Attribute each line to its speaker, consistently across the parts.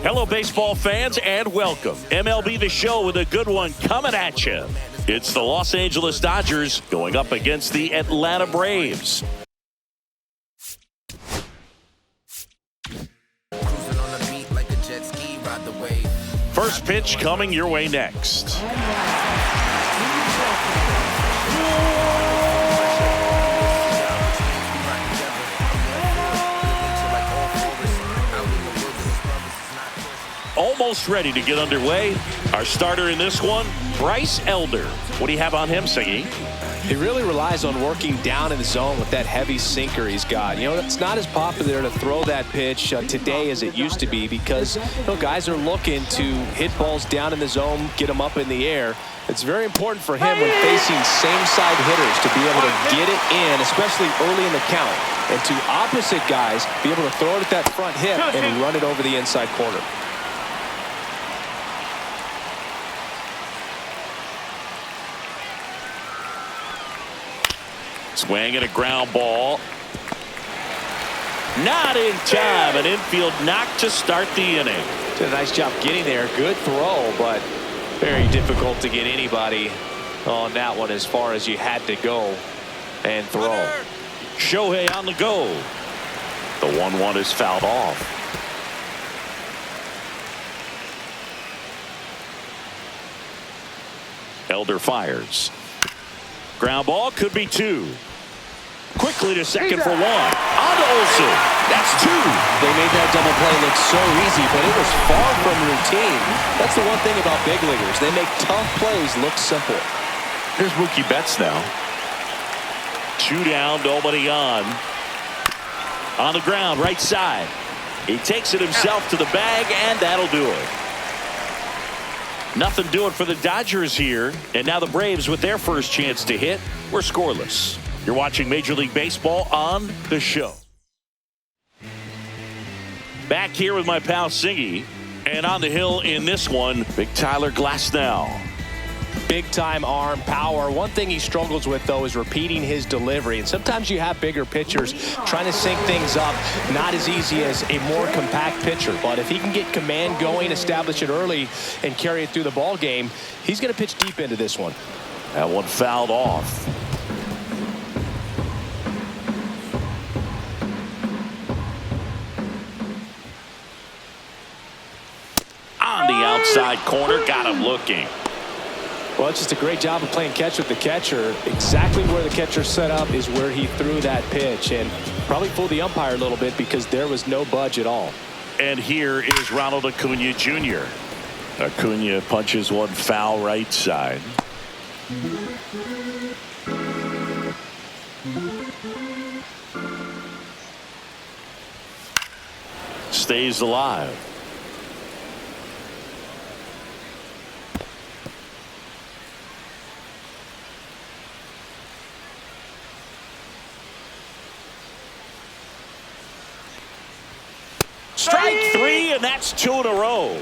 Speaker 1: Hello, baseball fans, and welcome. MLB The Show with a good one coming at you. It's the Los Angeles Dodgers going up against the Atlanta Braves. First pitch coming your way next. Almost ready to get underway. Our starter in this one, Bryce Elder. What do you have on him, Siggy?
Speaker 2: He really relies on working down in the zone with that heavy sinker he's got. You know, it's not as popular to throw that pitch today as it used to be because, you know, guys are looking to hit balls down in the zone, get them up in the air. It's very important for him when facing same-side hitters to be able to get it in, especially early in the count, and to opposite guys be able to throw it at that front hip and run it over the inside corner.
Speaker 1: Swing and a ground ball. Not in time. An infield knock to start the inning.
Speaker 2: Did a nice job getting there. Good throw, but very difficult to get anybody on that one as far as you had to go and throw.
Speaker 1: Shohei on the go. The 1-1 is fouled off. Elder fires. Ground ball, could be two. Quickly to second for one. On to Olsen. That's two.
Speaker 2: They made that double play look so easy, but it was far from routine. That's the one thing about big leaguers. They make tough plays look simple.
Speaker 1: Here's Mookie Betts now. Two down, nobody on. On the ground, right side. He takes it himself to the bag, and that'll do it. Nothing doing for the Dodgers here. And now the Braves with their first chance to hit. We're scoreless. You're watching Major League Baseball on The Show. Back here with my pal Siggy. And on the hill in this one, big Tyler Glasnow.
Speaker 2: Big time arm power. One thing he struggles with, though, is repeating his delivery. And sometimes you have bigger pitchers trying to sync things up. Not as easy as a more compact pitcher. But if he can get command going, establish it early, and carry it through the ball game, he's going to pitch deep into this one.
Speaker 1: That one fouled off. On the outside corner, got him looking.
Speaker 2: Well, it's just a great job of playing catch with the catcher. Exactly where the catcher set up is where he threw that pitch, and probably fooled the umpire a little bit because there was no budge at all.
Speaker 1: And here is Ronald Acuna Jr. Acuna punches one foul right side. Stays alive. Strike three, and that's two in a row.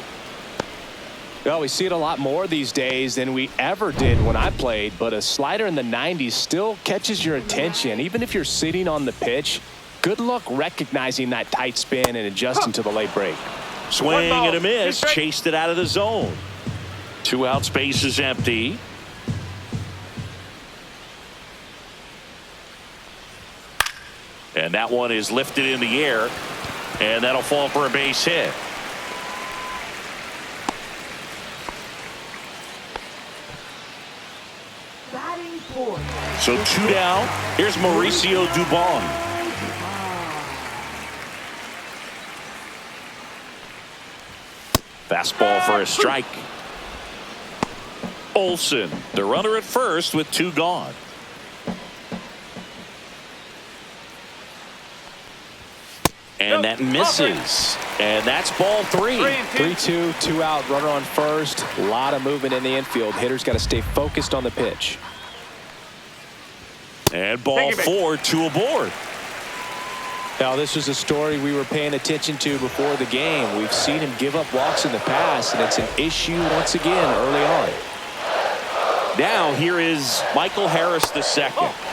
Speaker 2: Well, we see it a lot more these days than we ever did when I played, but a slider in the 90s still catches your attention. Even if you're sitting on the pitch, good luck recognizing that tight spin and adjusting to the late break.
Speaker 1: Swing and a miss, chased it out of the zone. Two out, space is empty. And that one is lifted in the air. And that'll fall for a base hit. So two down. Here's Mauricio Dubon. Fastball for a strike. Olsen, the runner at first with two gone. And that misses. And that's ball three.
Speaker 2: 3-2, two out, runner on first. A lot of movement in the infield. Hitters got to stay focused on the pitch.
Speaker 1: And ball four, two aboard.
Speaker 2: Now, this was a story we were paying attention to before the game. We've seen him give up walks in the past, and it's an issue once again early on.
Speaker 1: Now here is Michael Harris II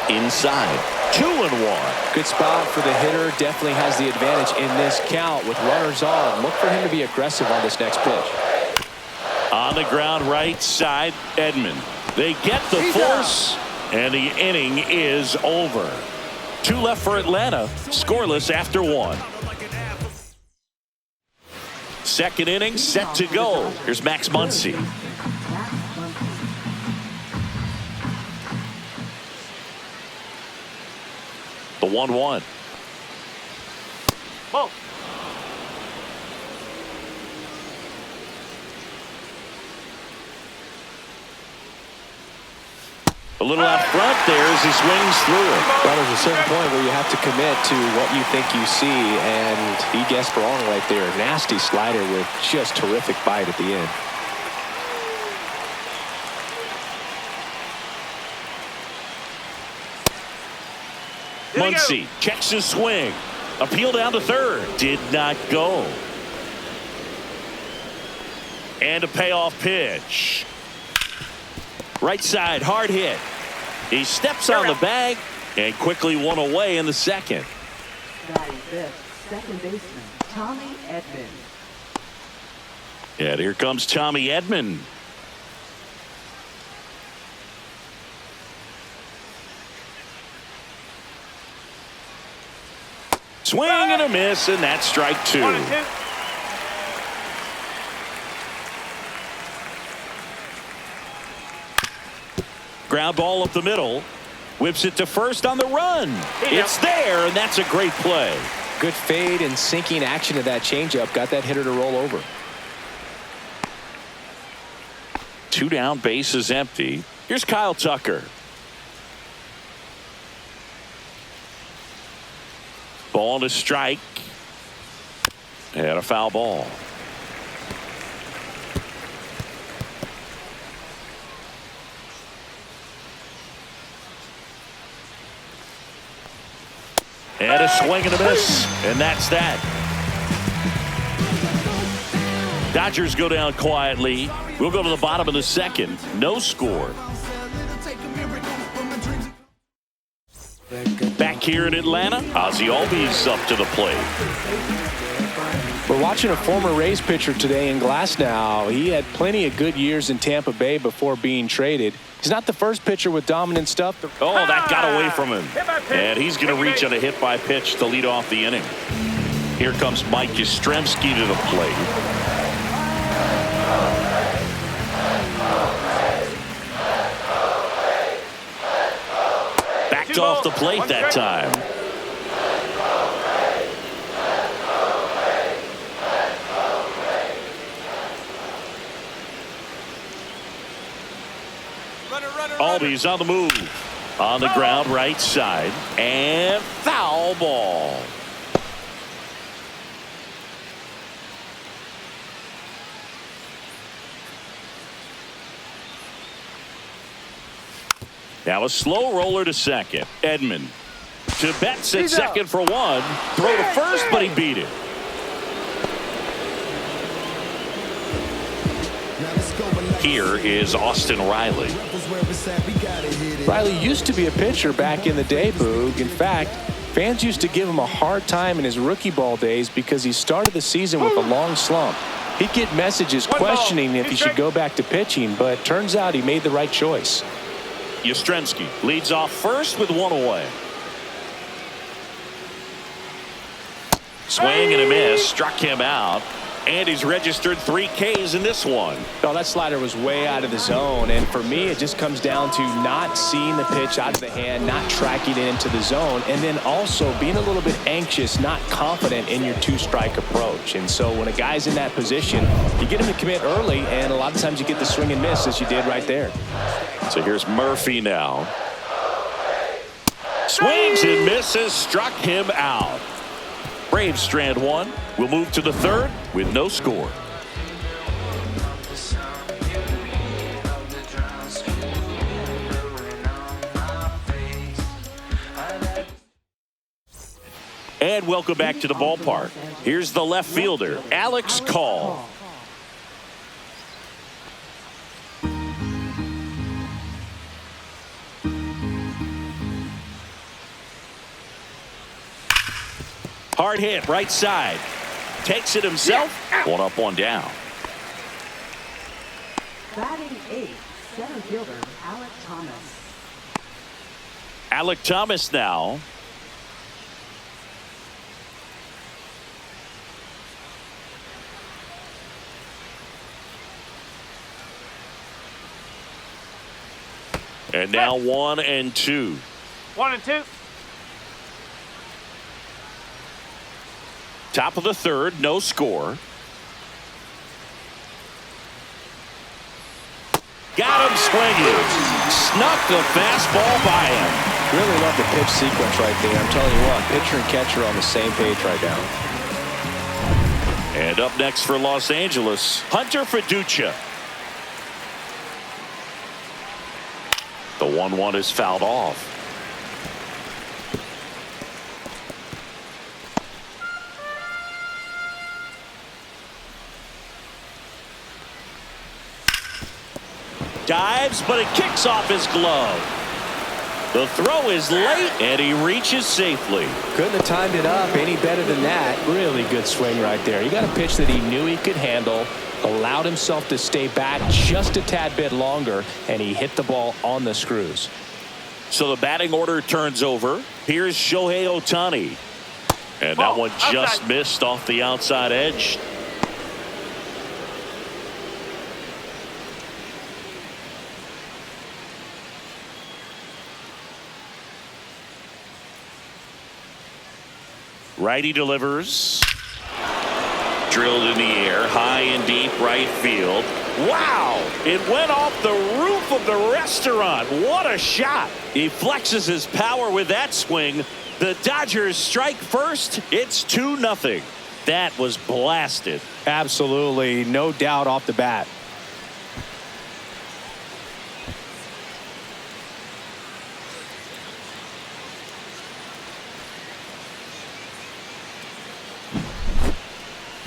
Speaker 1: inside. 2-1.
Speaker 2: Good spot for the hitter. Definitely has the advantage in this count with runners on. Look for him to be aggressive on this next pitch.
Speaker 1: On the ground, right side, Edman. They get the force, and the inning is over. 2 left for Atlanta, scoreless after 1. Second inning set to go. Here's Max Muncy. The 1-1. Oh. A little out front there as he swings through it.
Speaker 2: Well, there's a certain point where you have to commit to what you think you see, and he guessed wrong right there. Nasty slider with just terrific bite at the end.
Speaker 1: Muncy checks his swing. Appeal down to third. Did not go. And a payoff pitch. Right side, hard hit. He steps on the bag and quickly won away in the second.
Speaker 3: Second baseman Tommy Edman.
Speaker 1: And here comes Tommy Edman. Swing and a miss, and that's strike 2. Ground ball up the middle. Whips it to first on the run. It's there, and that's a great play.
Speaker 2: Good fade and sinking action of that changeup. Got that hitter to roll over.
Speaker 1: 2 down, base is empty. Here's Kyle Tucker. Ball to strike. And a foul ball. And a swing and a miss. And that's that. Dodgers go down quietly. We'll go to the bottom of the second. No score. Back here in Atlanta, Ozzie Albies up to the plate.
Speaker 2: We're watching a former Rays pitcher today in Glasnow. He had plenty of good years in Tampa Bay before being traded. He's not the first pitcher with dominant stuff.
Speaker 1: Oh, that got away from him. And he's going to reach on a hit by pitch to lead off the inning. Here comes Mike Yastrzemski to the plate. Backed off the plate that time. Albies on the move. On the ground, right side. And foul ball. Now a slow roller to second. Edman to Betts at second for 1. Throw to first, but he beat it. Here is Austin Riley.
Speaker 2: Riley used to be a pitcher back in the day, Boog. In fact, fans used to give him a hard time in his rookie ball days because he started the season with a long slump. He'd get messages questioning if he should go back to pitching, but turns out he made the right choice.
Speaker 1: Yastrzemski leads off first with 1 away. Swing and a miss, struck him out, and he's registered 3 Ks in this one.
Speaker 2: Oh, that slider was way out of the zone, and for me, it just comes down to not seeing the pitch out of the hand, not tracking it into the zone, and then also being a little bit anxious, not confident in your 2-strike approach. And so when a guy's in that position, you get him to commit early, and a lot of times you get the swing and miss as you did right there.
Speaker 1: So here's Murphy now. Swings and misses, struck him out. Braves strand 1. We'll move to the third with no score. And welcome back to the ballpark. Here's the left fielder, Alex Call. Hard hit, right side. Takes it himself. One up, one down.
Speaker 3: Batting 8th, center fielder Alec Thomas.
Speaker 1: Alec Thomas now. And now 1 and 2.
Speaker 4: 1 and 2.
Speaker 1: Top of the third, no score. Got him swinging. Snuck the fastball by him.
Speaker 2: Really love the pitch sequence right there. I'm telling you what, pitcher and catcher on the same page right now.
Speaker 1: And up next for Los Angeles, Hunter Fiducia. The 1-1 is fouled off. Dives, but it kicks off his glove. The throw is late, and he reaches safely.
Speaker 2: Couldn't have timed it up any better than that. Really good swing right there. He got a pitch that he knew he could handle, allowed himself to stay back just a tad bit longer, and he hit the ball on the screws.
Speaker 1: So the batting order turns over. Here's Shohei Ohtani. And that one just missed off the outside edge. Righty delivers. Drilled in the air, high and deep right field. Wow! It went off the roof of the restaurant. What a shot! He flexes his power with that swing. The Dodgers strike first. It's 2-0. That was blasted.
Speaker 2: Absolutely, no doubt off the bat.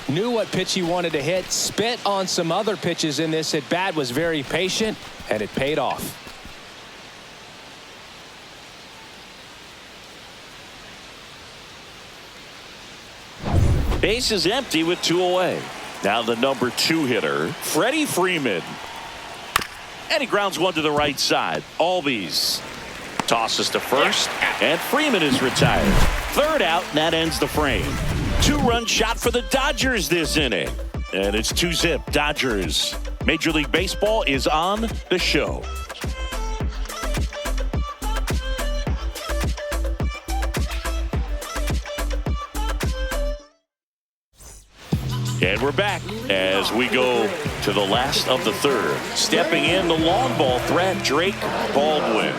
Speaker 2: Knew what pitch he wanted to hit, spit on some other pitches in this at bat, was very patient, and it paid off.
Speaker 1: Base is empty with 2 away. Now the number 2 hitter, Freddie Freeman. And he grounds one to the right side. Albies tosses to first, and Freeman is retired. Third out, and that ends the frame. 2-run shot for the Dodgers this inning. And it's 2-zip Dodgers. Major League Baseball is on the show. And we're back as we go to the last of the third. Stepping in the long ball threat, Drake Baldwin.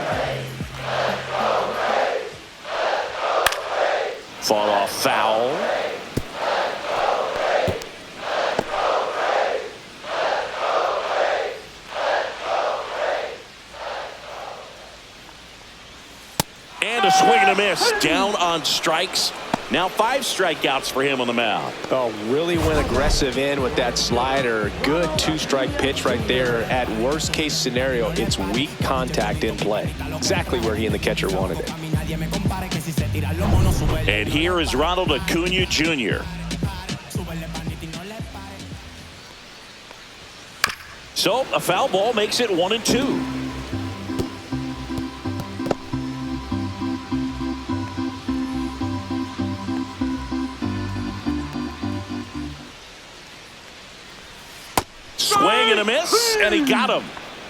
Speaker 1: Fought off foul. And a swing and a miss. Down on strikes. Now 5 strikeouts for him on the mound.
Speaker 2: Oh, really went aggressive in with that slider. Good 2-strike pitch right there. At worst case scenario, it's weak contact in play. Exactly where he and the catcher wanted it.
Speaker 1: And here is Ronald Acuna Jr. So a foul ball makes it 1-2. Swing and a miss, and he got him.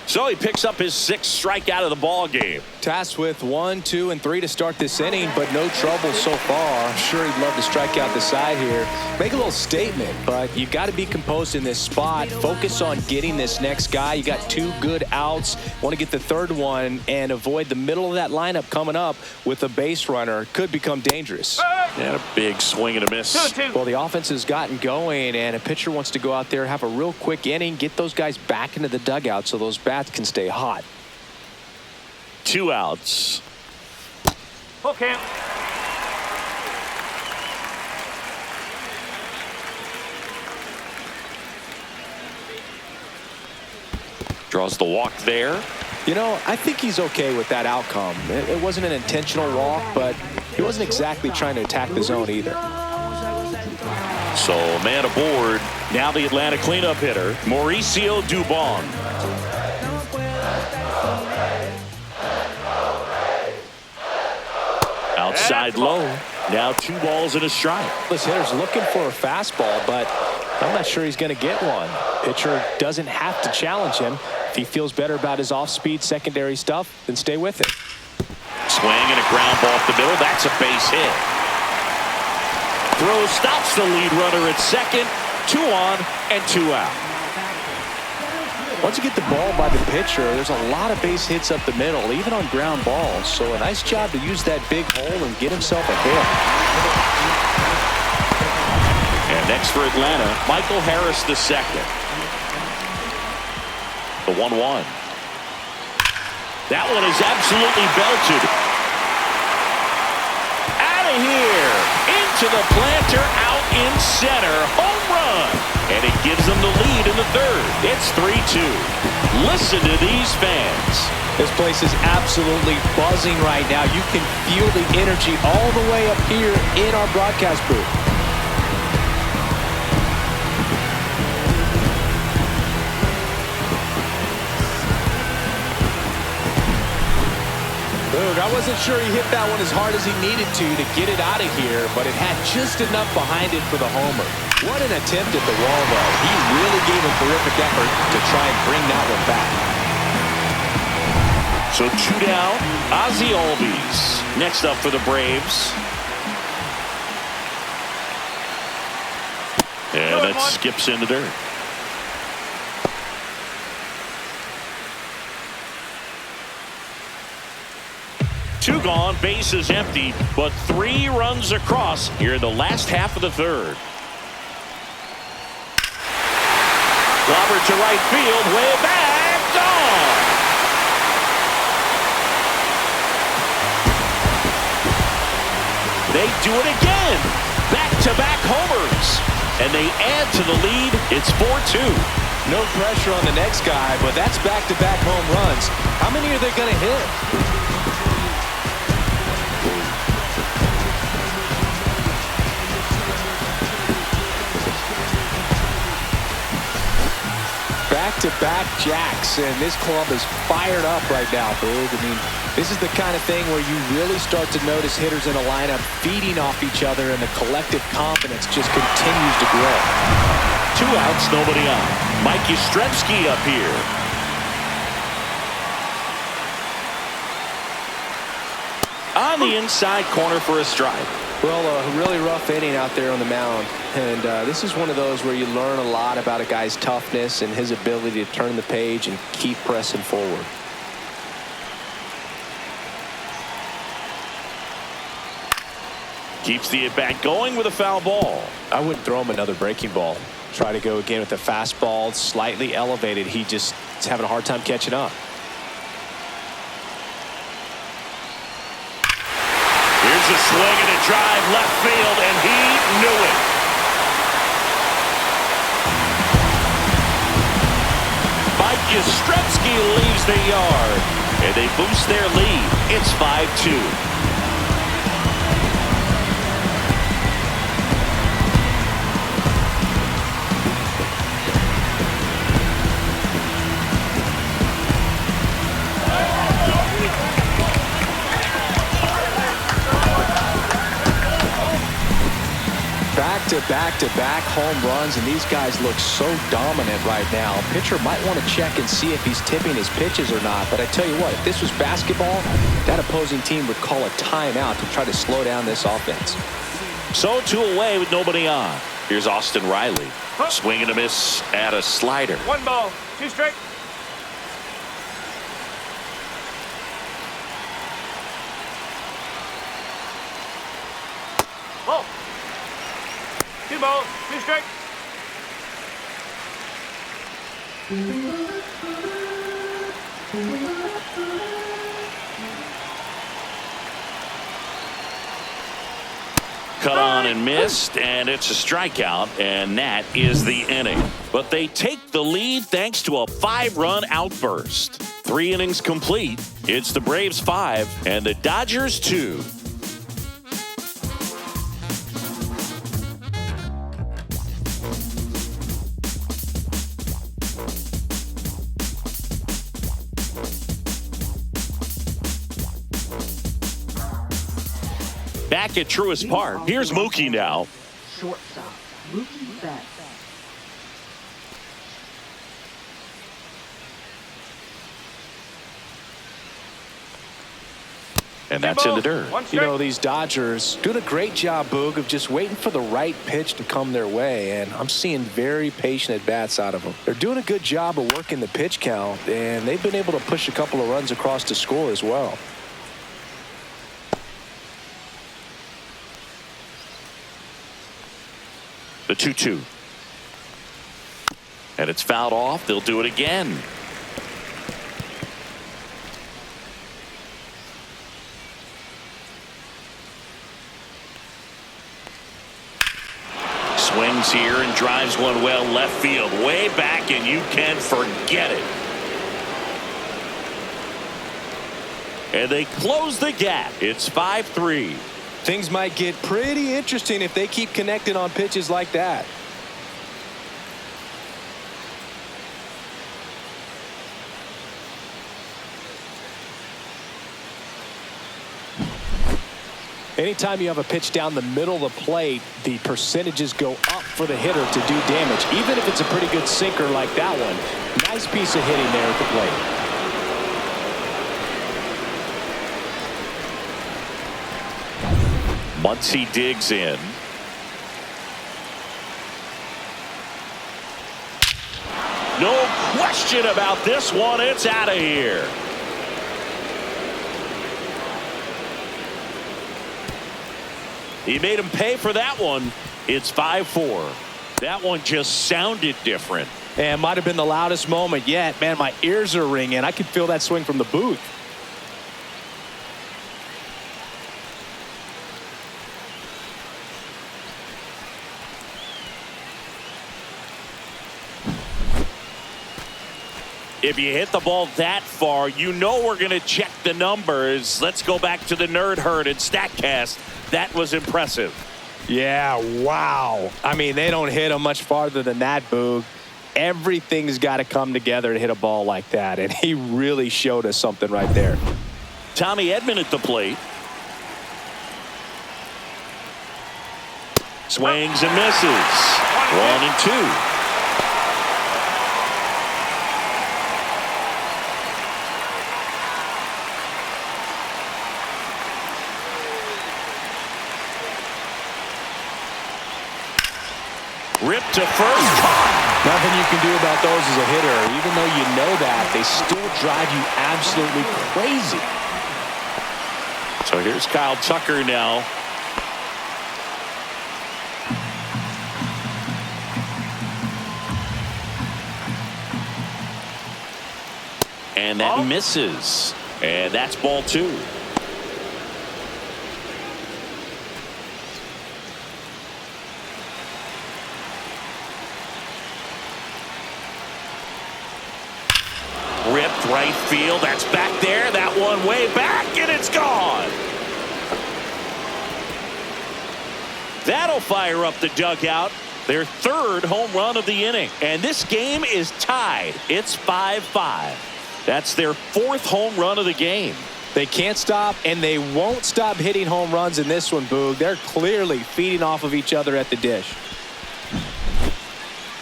Speaker 1: So he picks up his 6th strikeout of the ball game.
Speaker 2: Tasked with 1, 2, and 3 to start this inning, but no trouble so far. I'm sure he'd love to strike out the side here. Make a little statement, but you've got to be composed in this spot. Focus on getting this next guy. You got 2 good outs. Want to get the 3rd one and avoid the middle of that lineup coming up with a base runner. Could become dangerous.
Speaker 1: And a big swing and a miss.
Speaker 2: Well, the offense has gotten going, and a pitcher wants to go out there, have a real quick inning, get those guys back into the dugout so those bats can stay hot.
Speaker 1: 2 outs.
Speaker 4: Full count.
Speaker 1: Draws the walk there.
Speaker 2: You know, I think he's okay with that outcome. It wasn't an intentional walk, but he wasn't exactly trying to attack the zone either.
Speaker 1: So man aboard. Now the Atlanta cleanup hitter, Mauricio Dubon. Outside low. Now 2 balls and a strike.
Speaker 2: This hitter's looking for a fastball, but I'm not sure he's going to get one. Pitcher doesn't have to challenge him. If he feels better about his off-speed secondary stuff, then stay with it.
Speaker 1: Swing and a ground ball off the middle. That's a base hit. Throw stops the lead runner at second. 2 on and 2 out.
Speaker 2: Once you get the ball by the pitcher, there's a lot of base hits up the middle, even on ground balls. So a nice job to use that big hole and get himself a hit.
Speaker 1: And next for Atlanta, Michael Harris II. The 1-1. That one is absolutely belted. Out of here. Into the planter, out in center. Home run. And it gives them the lead in the 3rd. It's 3-2. Listen to these fans.
Speaker 2: This place is absolutely buzzing right now. You can feel the energy all the way up here in our broadcast booth. I wasn't sure he hit that one as hard as he needed to get it out of here, but it had just enough behind it for the homer. What an attempt at the wall, though. He really gave a terrific effort to try and bring that one back.
Speaker 1: So 2 down. Ozzie Albies next up for the Braves. And that skips into dirt. Two gone, bases empty, but 3 runs across here in the last half of the 3rd. Clobber to right field, way back, gone. They do it again. Back-to-back homers. And they add to the lead. It's 4-2.
Speaker 2: No pressure on the next guy, but that's back-to-back home runs. How many are they going to hit? Back-to-back jacks, and this club is fired up right now, Boog. I mean, this is the kind of thing where you really start to notice hitters in a lineup feeding off each other, and the collective confidence just continues to grow.
Speaker 1: 2 outs, nobody on. Mike Yastrzemski up here. On the inside corner for a strike.
Speaker 2: Well, a really rough inning out there on the mound. And this is one of those where you learn a lot about a guy's toughness and his ability to turn the page and keep pressing forward.
Speaker 1: Keeps the at-bat going with a foul ball.
Speaker 2: I wouldn't throw him another breaking ball. Try to go again with the fastball, slightly elevated. He just is having a hard time catching up.
Speaker 1: Here's a swing and a drive left field, and he knew it. Mike Yastrzemski leaves the yard, and they boost their lead. It's 5-2.
Speaker 2: Back-to-back home runs, and these guys look so dominant right now. Pitcher might want to check and see if he's tipping his pitches or not, but I tell you what, if this was basketball, that opposing team would call a timeout to try to slow down this offense.
Speaker 1: So 2 away with nobody on. Here's Austin Riley. Swing and a miss at a slider.
Speaker 4: 1 ball, 2 strike. Ball. 2 balls, 2 strikes.
Speaker 1: Cut on and missed, and it's a strikeout, and that is the inning. But they take the lead thanks to a 5-run outburst. 3 innings complete. It's the Braves 5 and the Dodgers 2. Back at Truist Park, here's Mookie now.
Speaker 3: Shortstop, Mookie Betts.
Speaker 1: And that's in the dirt.
Speaker 2: You know, these Dodgers doing a great job, Boog, of just waiting for the right pitch to come their way. And I'm seeing very patient at-bats out of them. They're doing a good job of working the pitch count, and they've been able to push a couple of runs across to score as well.
Speaker 1: The 2-2. And it's fouled off. They'll do it again. Swings here and drives one well left field. Way back, and you can forget it. And they close the gap. It's 5-3.
Speaker 2: Things might get pretty interesting if they keep connecting on pitches like that. Anytime you have a pitch down the middle of the plate, the percentages go up for the hitter to do damage, even if it's a pretty good sinker like that one. Nice piece of hitting there at the plate.
Speaker 1: Muncy digs in. No question about this one. It's out of here. He made him pay for that one. It's 5-4. That one just sounded different.
Speaker 2: And might have been the loudest moment yet. Man, my ears are ringing. I could feel that swing from the booth.
Speaker 1: If you hit the ball that far, you know we're going to check the numbers. Let's go back to the Nerd Herd and StatCast. That was impressive.
Speaker 2: Yeah, wow. I mean, they don't hit them much farther than that, Boog. Everything's got to come together to hit a ball like that, and he really showed us something right there.
Speaker 1: Tommy Edman at the plate. Swings and misses. 1-2. Ripped to first.
Speaker 2: Nothing you can do about those as a hitter. Even though you know that, they still drive you absolutely crazy.
Speaker 1: So here's Kyle Tucker now. And that misses. And that's ball 2. Ripped right field. That's back there. That one way back, and it's gone. That'll fire up the dugout. Their 3rd home run of the inning. And this game is tied. It's 5-5. That's their 4th home run of the game.
Speaker 2: They can't stop, and they won't stop hitting home runs in this one, Boog. They're clearly feeding off of each other at the dish.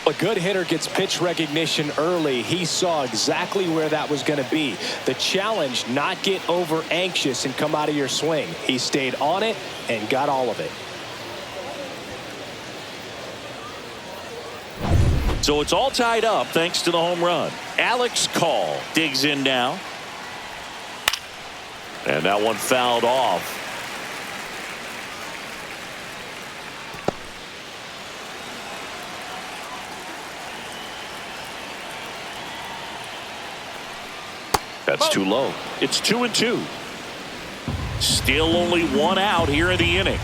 Speaker 2: A good hitter gets pitch recognition early. He saw exactly where that was going to be. The challenge, not get over anxious and come out of your swing. He stayed on it and got all of it.
Speaker 1: So it's all tied up thanks to the home run. Alex Call digs in now. And that one fouled off. That's too low. It's 2-2. Still only 1 out here in the inning.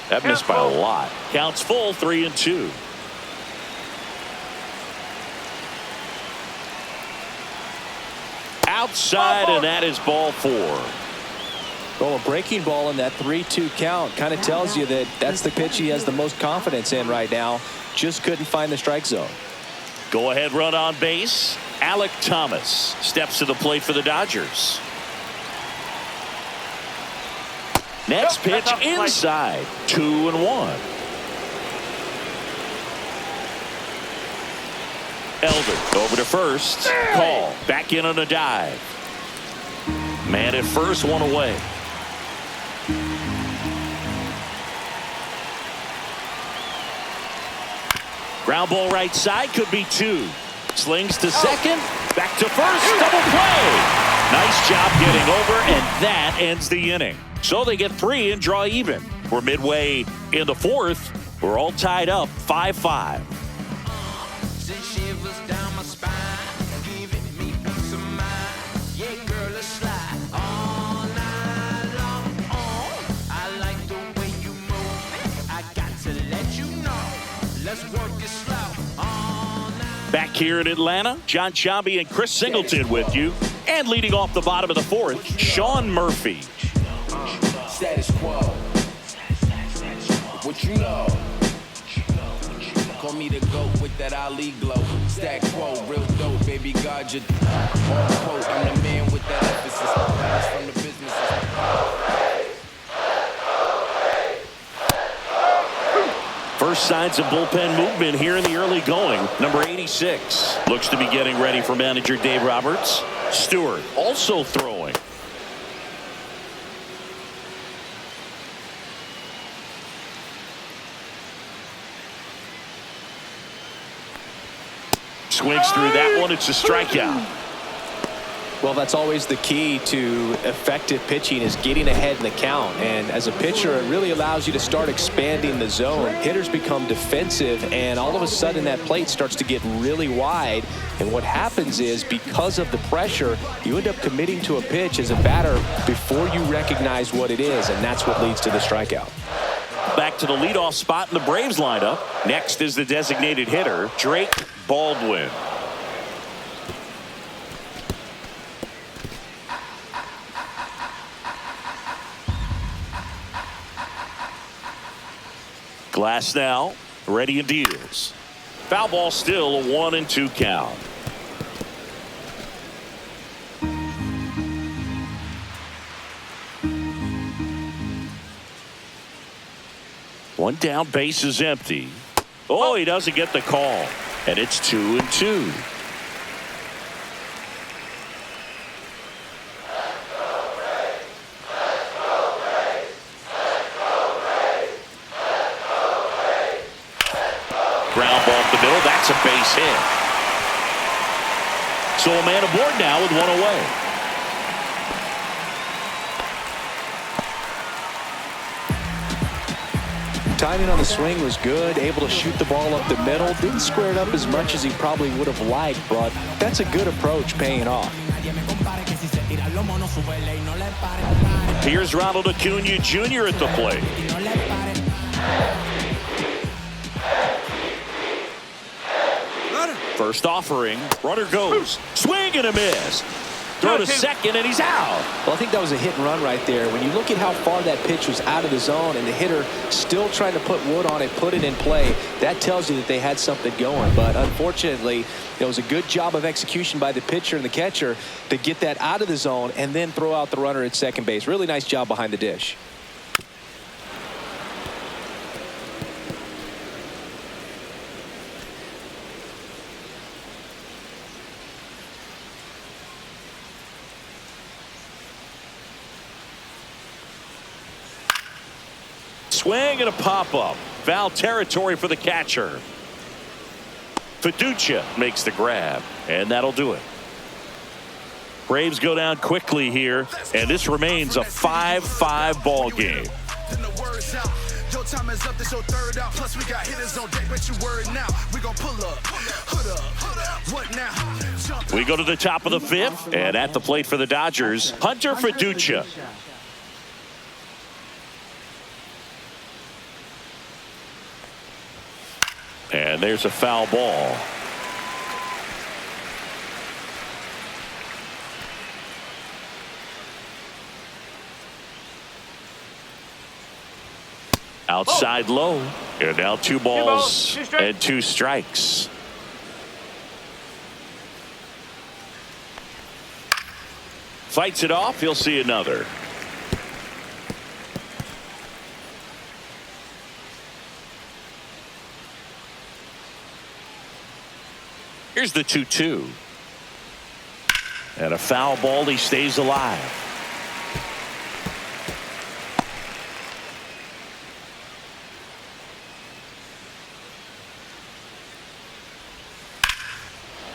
Speaker 1: That missed by a lot. Counts full, 3-2. Outside, and that is ball 4.
Speaker 2: Well, a breaking ball in that 3-2 count kind of tells you that that's the pitch he has the most confidence in right now. Just couldn't find the strike zone.
Speaker 1: Go ahead run on base. Alek Thomas steps to the plate for the Dodgers. Next
Speaker 4: Nope,
Speaker 1: pitch
Speaker 4: that's off the plate.
Speaker 1: inside. 2-1. Elder over to first. Call. Back in on a dive. Man at first, one away. Ground ball right side, could be 2. Slings to second. Back to first. Double play. Nice job getting over, and that ends the inning. So they get 3 and draw even. We're midway in the 4th. We're all tied up 5-5. Back here in Atlanta, John Sciambi and Chris Singleton with you. And leading off the bottom of the 4th, Sean Murphy.
Speaker 5: Status quo. What you know? Call me the GOAT with that Ali glow. Stack quo, real dope, baby God, you all quote. I'm the man with that emphasis. Balance from the business.
Speaker 1: First signs of bullpen movement here in the early going. Number 86 looks to be getting ready for manager Dave Roberts. Stewart also throwing. Swings through that one. It's a strikeout.
Speaker 2: Well, that's always the key to effective pitching, is getting ahead in the count. And as a pitcher, it really allows you to start expanding the zone. Hitters become defensive, and all of a sudden that plate starts to get really wide. And what happens is, because of the pressure, you end up committing to a pitch as a batter before you recognize what it is, and that's what leads to the strikeout.
Speaker 1: Back to the leadoff spot in the Braves lineup. Next is the designated hitter, Drake Baldwin. Glass now, ready and deals. Foul ball, still a 1-2 count. One down, base is empty. Oh, he doesn't get the call, and it's 2-2. Ground ball up the middle. That's a base hit. So a man aboard now with one away.
Speaker 2: Timing on the swing was good, able to shoot the ball up the middle. Didn't square it up as much as he probably would have liked, but that's a good approach, paying off.
Speaker 1: Here's Ronald Acuna Jr. at the plate. First offering, runner goes, swing and a miss. Throw to second, and he's out.
Speaker 2: Well, I think that was a hit and run right there. When you look at how far that pitch was out of the zone and the hitter still trying to put wood on it, put it in play, that tells you that they had something going. But unfortunately, it was a good job of execution by the pitcher and the catcher to get that out of the zone and then throw out the runner at second base. Really nice job behind the dish.
Speaker 1: Swing and a pop-up. Foul territory for the catcher. Fiducia makes the grab, and that'll do it. Braves go down quickly here, and this remains a 5-5 ball game.
Speaker 6: Your time is up, this your third out. Plus we got hitters on deck, but you worried now. We gon' pull up, hood up, what now?
Speaker 1: We go to the top of the 5th, and at the plate for the Dodgers, Hunter Fiducia. And there's a foul ball. Outside low. And now 2 balls and 2 strikes. Fights it off. He'll see another. Here's the 2-2. And a foul ball. He stays alive.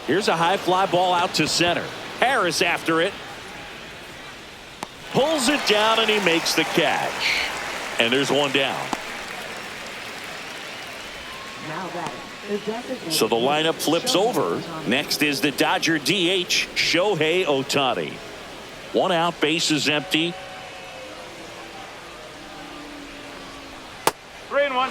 Speaker 1: Here's a high fly ball out to center. Harris after it. Pulls it down and he makes the catch. And there's one down.
Speaker 3: Now that is
Speaker 1: So the lineup flips over. Next is the Dodger DH, Shohei Ohtani. 1 out, bases empty.
Speaker 4: 3-1.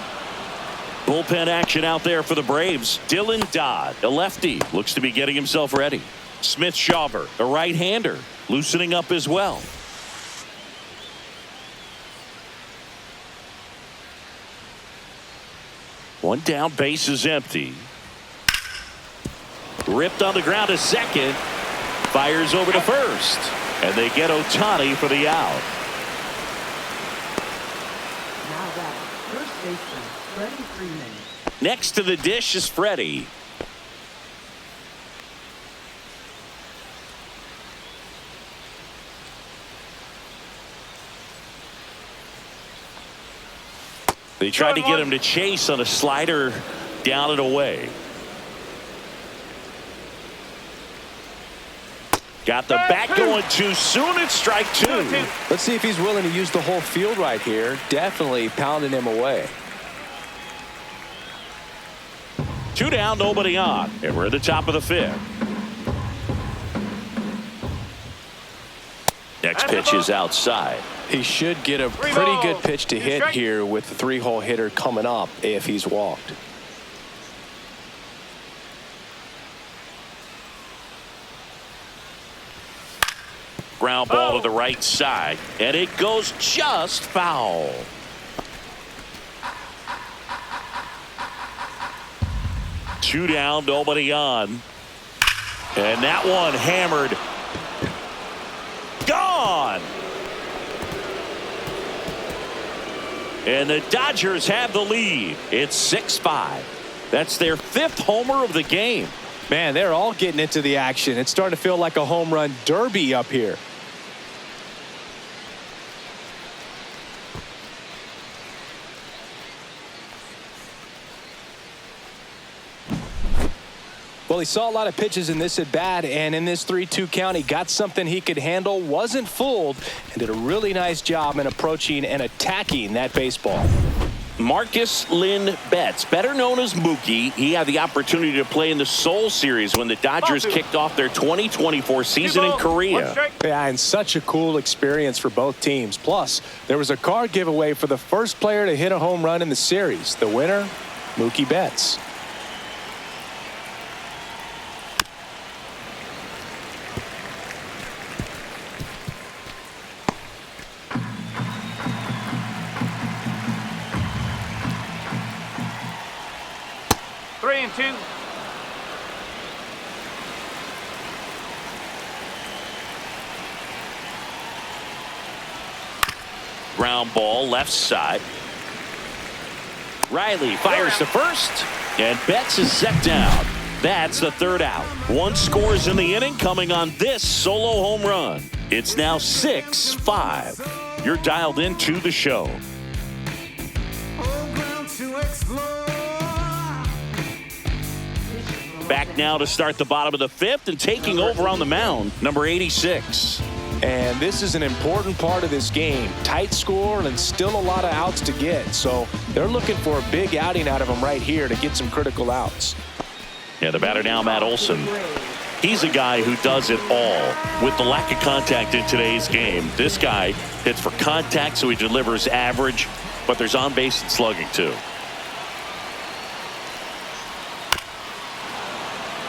Speaker 1: Bullpen action out there for the Braves. Dylan Dodd, a lefty, looks to be getting himself ready. Smith Shawver, a right-hander, loosening up as well. One down, bases empty. Ripped on the ground to second. Fires over to first. And they get Ohtani for the out.
Speaker 3: now that first baseman Freddie Freeman.
Speaker 1: Next to the dish is Freddie. They tried to get him to chase on a slider down and away. Got the bat going too soon. It's strike 2.
Speaker 2: Let's see if he's willing to use the whole field right here. Definitely pounding him away.
Speaker 1: 2 down, nobody on. And we're at the top of the 5th. Next pitch is outside.
Speaker 2: He should get a pretty good pitch to hit here with the 3-hole hitter coming up if he's walked.
Speaker 1: Ground ball to the right side. And it goes just foul. Two down, nobody on. And that one hammered. Gone. And the Dodgers have the lead. It's 6-5. That's their 5th homer of the game.
Speaker 2: Man, they're all getting into the action. It's starting to feel like a home run derby up here. Well, he saw a lot of pitches in this at bat, and in this 3-2 count, he got something he could handle, wasn't fooled, and did a really nice job in approaching and attacking that baseball.
Speaker 1: Marcus Lynn Betts, better known as Mookie, he had the opportunity to play in the Seoul Series when the Dodgers kicked off their 2024 season in Korea.
Speaker 2: Yeah, and such a cool experience for both teams. Plus, there was a car giveaway for the first player to hit a home run in the series. The winner, Mookie Betts.
Speaker 4: Three and two.
Speaker 1: Ground ball left side. Riley fires to first, and Betts is set down. That's the 3rd out. 1 scores in the inning, coming on this solo home run. It's now 6-5. You're dialed into the show. Back now to start the bottom of the 5th, and taking over on the mound, number 86.
Speaker 2: And this is an important part of this game. Tight score and still a lot of outs to get. So they're looking for a big outing out of him right here to get some critical outs.
Speaker 1: Yeah, the batter now, Matt Olson. He's a guy who does it all. With the lack of contact in today's game, this guy hits for contact, so he delivers average, but there's on base and slugging too.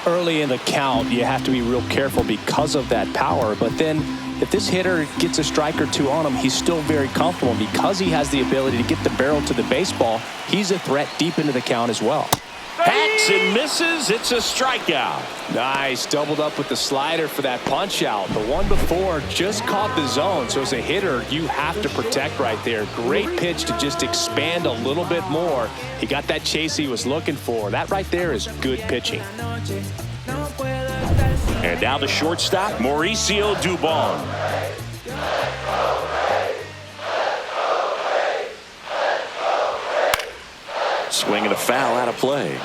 Speaker 2: Early in the count, you have to be real careful because of that power. But then if this hitter gets a strike or 2 on him, he's still very comfortable. And because he has the ability to get the barrel to the baseball, he's a threat deep into the count as well.
Speaker 1: Hacks and misses. It's a strikeout.
Speaker 2: Nice. Doubled up with the slider for that punch out. The one before just caught the zone. So as a hitter, you have to protect right there. Great pitch to just expand a little bit more. He got that chase he was looking for. That right there is good pitching.
Speaker 1: And now the shortstop, Mauricio Dubon. Swinging a foul out of play.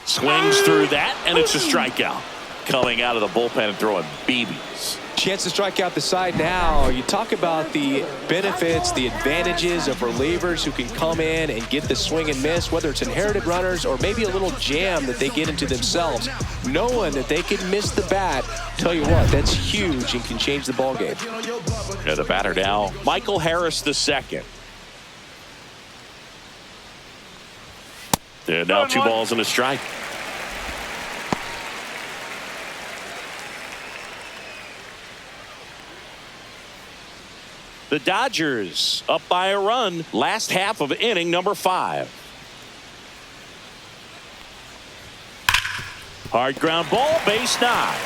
Speaker 1: Swings through that, and it's a strikeout. Coming out of the bullpen and throwing BBs.
Speaker 2: Chance to strike out the side now. You talk about the benefits, the advantages of relievers who can come in and get the swing and miss, whether it's inherited runners or maybe a little jam that they get into themselves. Knowing that they can miss the bat, tell you what, that's huge and can change the ball game.
Speaker 1: And the batter now, Michael Harris II. And now 2 balls and a strike. The Dodgers up by a run. Last half of inning number 5. Hard ground ball, base 9.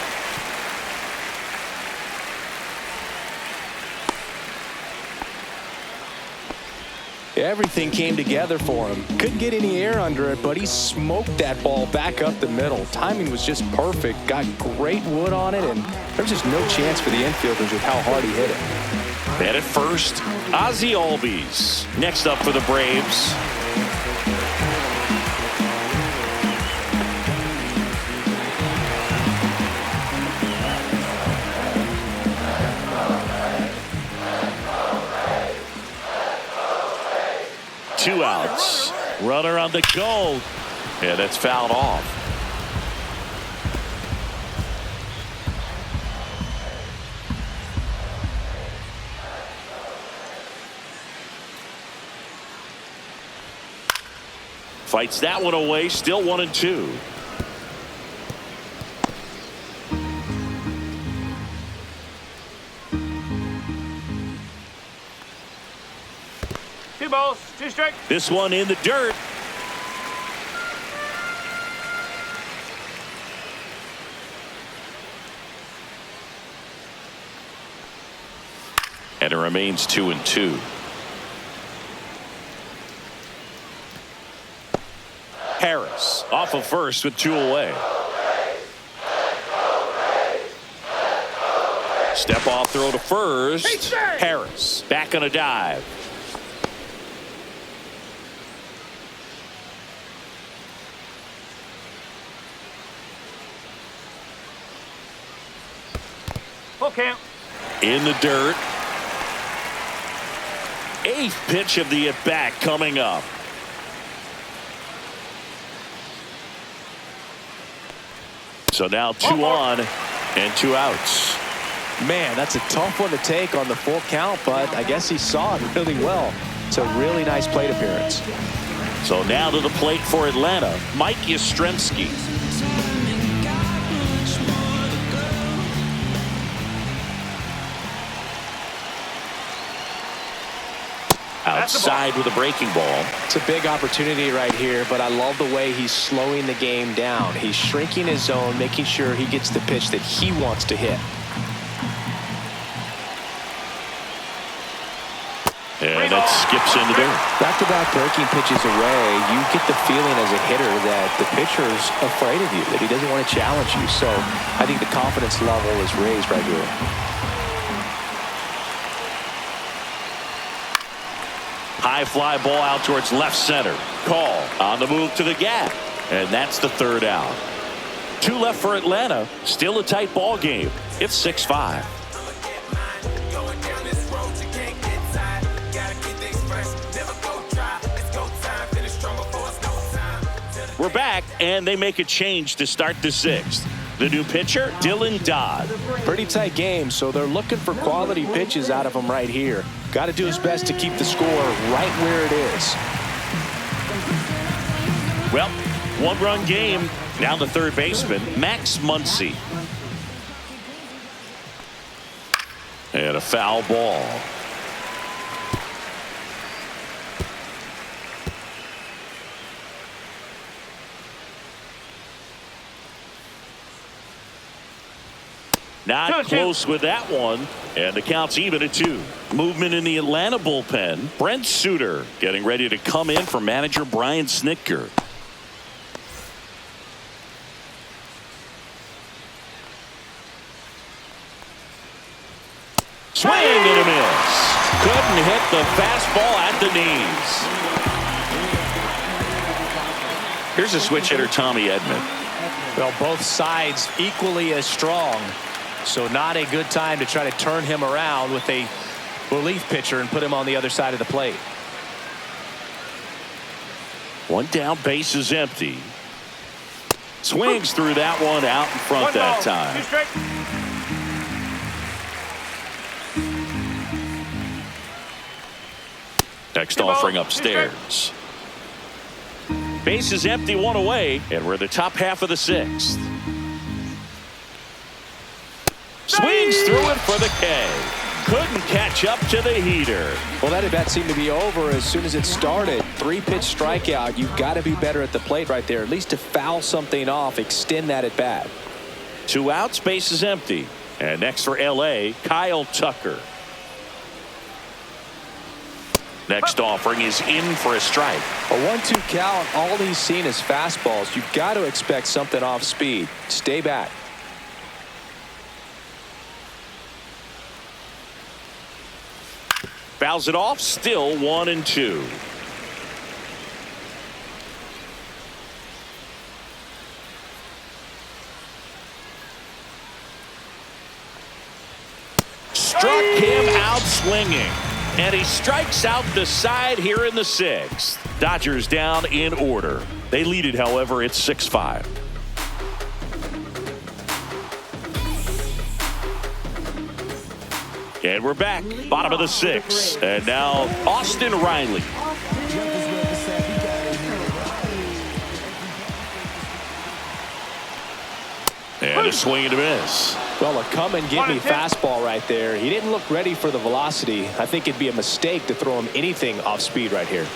Speaker 2: Everything came together for him. Couldn't get any air under it, but he smoked that ball back up the middle. Timing was just perfect. Got great wood on it, and there's just no chance for the infielders with how hard he hit it.
Speaker 1: And at first, Ozzie Albies. Next up for the Braves. Two outs. Runner on the go. And it's fouled off. Fights that one away. Still 1-2.
Speaker 4: Two balls, 2 strikes.
Speaker 1: This one in the dirt. And it remains 2-2. Harris off of first with 2 away. Step off throw to first. Harris back on a dive.
Speaker 4: Full count.
Speaker 1: In the dirt. 8th pitch of the at-bat coming up. So now 2 on and 2 outs.
Speaker 2: Man, that's a tough one to take on the full count, but I guess he saw it really well. It's a really nice plate appearance.
Speaker 1: So now to the plate for Atlanta, Mike Yastrzemski. Outside with a breaking ball.
Speaker 2: It's a big opportunity right here, but I love the way he's slowing the game down. He's shrinking his zone, making sure he gets the pitch that he wants to hit.
Speaker 1: And that skips into dirt.
Speaker 2: Back-to-back breaking pitches away, you get the feeling as a hitter that the pitcher's afraid of you, that he doesn't want to challenge you. So I think the confidence level is raised right here.
Speaker 1: High fly ball out towards left center. Call on the move to the gap. And that's the 3rd out. 2 left for Atlanta. Still a tight ball game. It's 6-5. We're back, and they make a change to start the 6th. The new pitcher, Dylan Dodd.
Speaker 2: Pretty tight game, so they're looking for quality pitches out of him right here. Got to do his best to keep the score right where it is.
Speaker 1: Well, 1-run game. Now the 3rd baseman, Max Muncy. And a foul ball. Not close with that one. And the count's even at 2. Movement in the Atlanta bullpen. Brent Suter getting ready to come in for manager Brian Snitker. Swing and a miss. Couldn't hit the fastball at the knees. Here's a switch hitter, Tommy Edman.
Speaker 2: Well, both sides equally as strong. So not a good time to try to turn him around with a relief pitcher and put him on the other side of the plate.
Speaker 1: One down, base is empty. Swings through that one out in front that time. Next offering upstairs. Base is empty, 1 away, and we're in the top half of the 6th. Swings through it for the K. Couldn't catch up to the heater.
Speaker 2: Well, that at bat seemed to be over as soon as it started. 3-pitch strikeout. You've got to be better at the plate right there, at least to foul something off, extend that at bat.
Speaker 1: 2 outs, base is empty. And next for LA, Kyle Tucker. Next offering is in for a strike.
Speaker 2: A 1-2 count. All he's seen is fastballs. You've got to expect something off speed. Stay back.
Speaker 1: Fouls it off, still 1-2. Struck him out swinging. And he strikes out the side here in the 6th. Dodgers down in order. They lead it, however, it's 6-5. And we're back, bottom of the 6th. And now Austin Riley. And a swing and a miss.
Speaker 2: Well, a come and give me fastball right there. He didn't look ready for the velocity. I think it'd be a mistake to throw him anything off speed right here.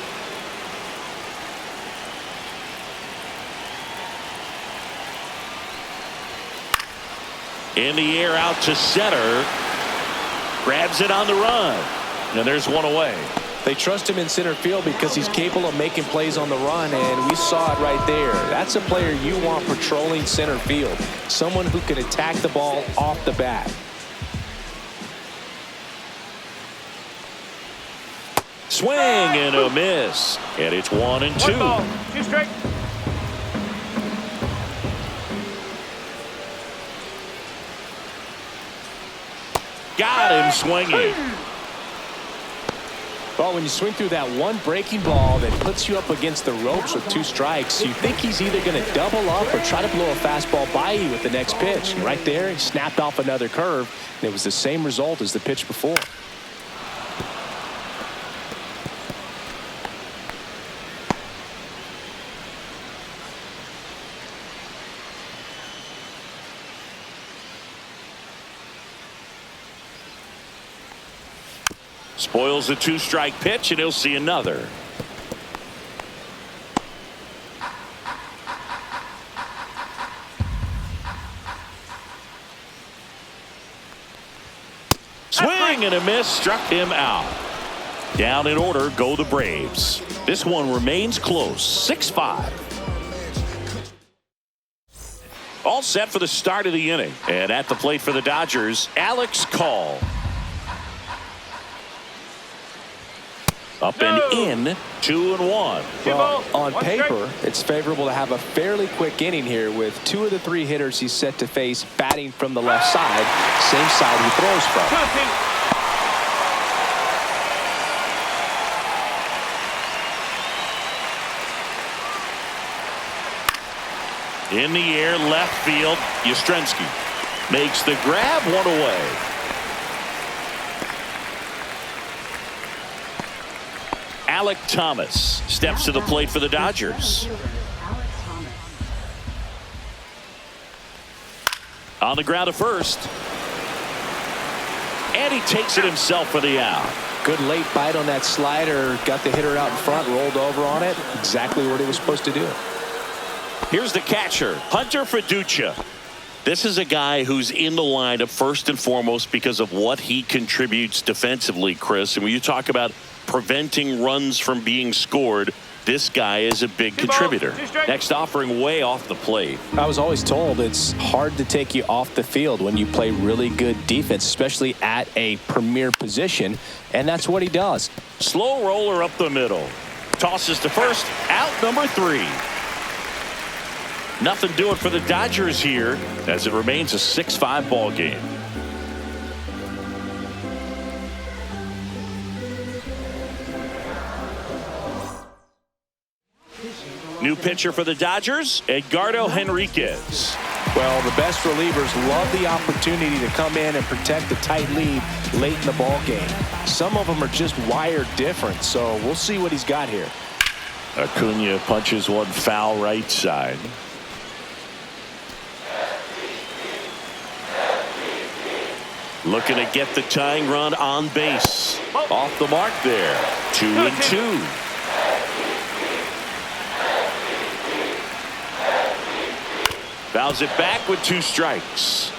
Speaker 1: In the air out to center. Grabs it on the run. And there's 1 away.
Speaker 2: They trust him in center field because he's capable of making plays on the run, and we saw it right there. That's a player you want patrolling center field. Someone who can attack the ball off the bat.
Speaker 1: Swing and a miss. And it's 1-2.
Speaker 4: 2 strike.
Speaker 1: Got him swinging.
Speaker 2: Well, when you swing through that one breaking ball that puts you up against the ropes with 2 strikes, you think he's either going to double up or try to blow a fastball by you with the next pitch. And right there, he snapped off another curve, and it was the same result as the pitch before.
Speaker 1: Spoils the 2-strike pitch, and he'll see another. Swing and a miss, struck him out. Down in order go the Braves. This one remains close, 6-5. All set for the start of the inning. And at the plate for the Dodgers, Alex Call. Up and in, 2-1.
Speaker 2: Well, on paper, it's favorable to have a fairly quick inning here with 2 of the 3 hitters he's set to face batting from the left side, same side he throws from.
Speaker 1: In the air, left field, Yastrzemski makes the grab, 1 away. Alec Thomas steps to the plate for the Dodgers. On the ground to first. And he takes it himself for the out.
Speaker 2: Good late bite on that slider. Got the hitter out in front, rolled over on it. Exactly what he was supposed to do.
Speaker 1: Here's the catcher, Hunter Fiducia. This is a guy who's in the lineup first and foremost because of what he contributes defensively, Chris. And when you talk about preventing runs from being scored, this guy is a big contributor. Next offering way off the plate.
Speaker 2: I was always told it's hard to take you off the field when you play really good defense, especially at a premier position, and that's what he does.
Speaker 1: Slow roller up the middle. Tosses to first, out number 3. Nothing doing for the Dodgers here as it remains a 6-5 ball game. New pitcher for the Dodgers, Edgardo Henriquez.
Speaker 2: Well, the best relievers love the opportunity to come in and protect the tight lead late in the ball game. Some of them are just wired different, so we'll see what he's got here.
Speaker 1: Acuna punches one foul right side. Looking to get the tying run on base. Off the mark there. 2-2. Fouls it back with 2 strikes.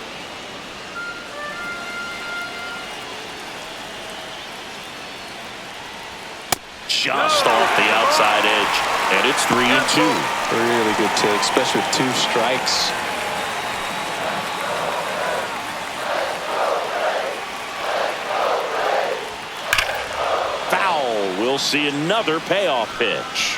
Speaker 1: Just off the outside edge, and it's 3-2.
Speaker 2: Really good take, especially with 2 strikes.
Speaker 1: Foul. We'll see another payoff pitch.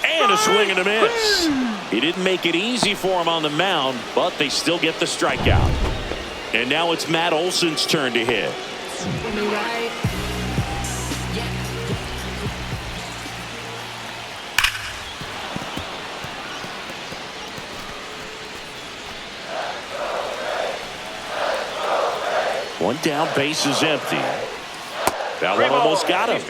Speaker 1: And a swing and a miss. He didn't make it easy for him on the mound, but they still get the strikeout. And now it's Matt Olson's turn to hit. One down, base is empty. That one almost got him.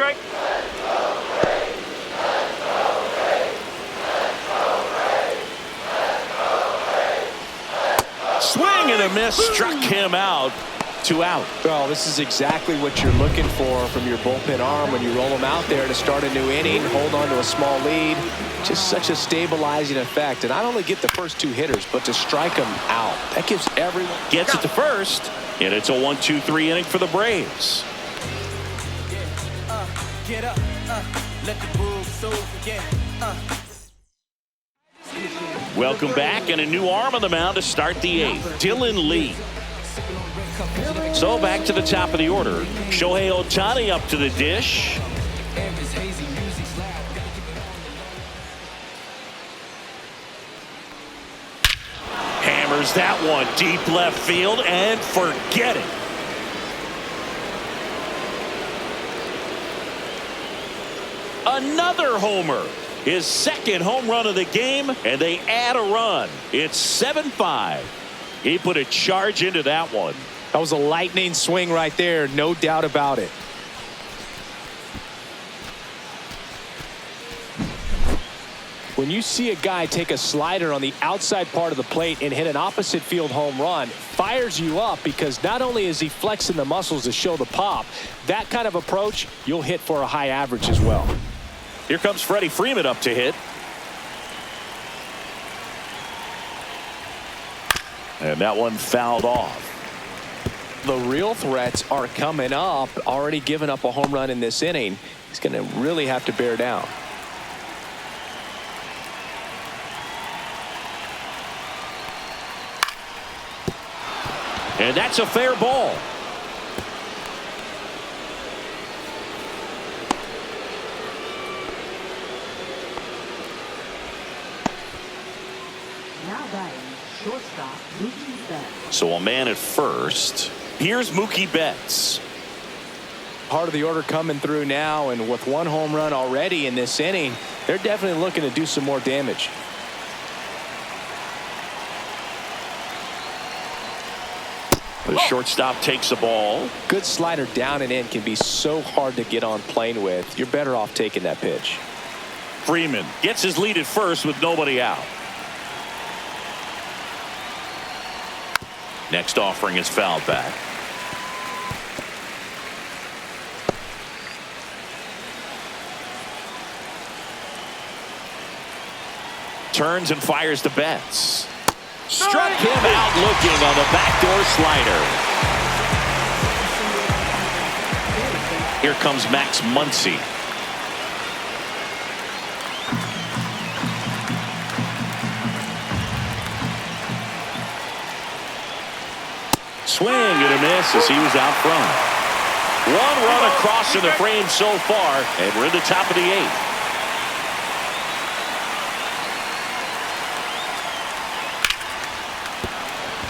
Speaker 1: Swing and a miss, struck him out. 2 out.
Speaker 2: Well, this is exactly what you're looking for from your bullpen arm when you roll them out there to start a new inning, hold on to a small lead. Just such a stabilizing effect. And not only get the first 2 hitters, but to strike them out. That gives everyone.
Speaker 1: Gets it to first, and it's a 1-2-3 inning for the Braves.
Speaker 5: Get up, let the bulls soar,
Speaker 1: Welcome back, and a new arm on the mound to start the 8th. Dylan Lee. So back to the top of the order. Shohei Ohtani up to the dish. Hammers that one deep left field and forget it. Another homer. His second home run of the game, and they add a run. It's 7-5. He put a charge into that one.
Speaker 2: That was a lightning swing right there, no doubt about it. When you see a guy take a slider on the outside part of the plate and hit an opposite field home run, fires you up because not only is he flexing the muscles to show the pop, that kind of approach, you'll hit for a high average as well.
Speaker 1: Here comes Freddie Freeman up to hit. And that one fouled off.
Speaker 2: The real threats are coming up. Already given up a home run in this inning. He's going to really have to bear down.
Speaker 1: And that's a fair ball.
Speaker 3: Now batting, shortstop, Mookie Betts.
Speaker 1: So a man at first. Here's Mookie Betts.
Speaker 2: Part of the order coming through now, and with 1 home run already in this inning, they're definitely looking to do some more damage.
Speaker 1: The shortstop takes the ball.
Speaker 2: Good slider down and in can be so hard to get on plane with. You're better off taking that pitch.
Speaker 1: Freeman gets his lead at first with nobody out. Next offering is fouled back. Turns and fires to Betts. Struck him out looking on the backdoor slider. Here comes Max Muncy. Swing and a miss as he was out front. One run across in the frame so far, and we're in the top of the 8th.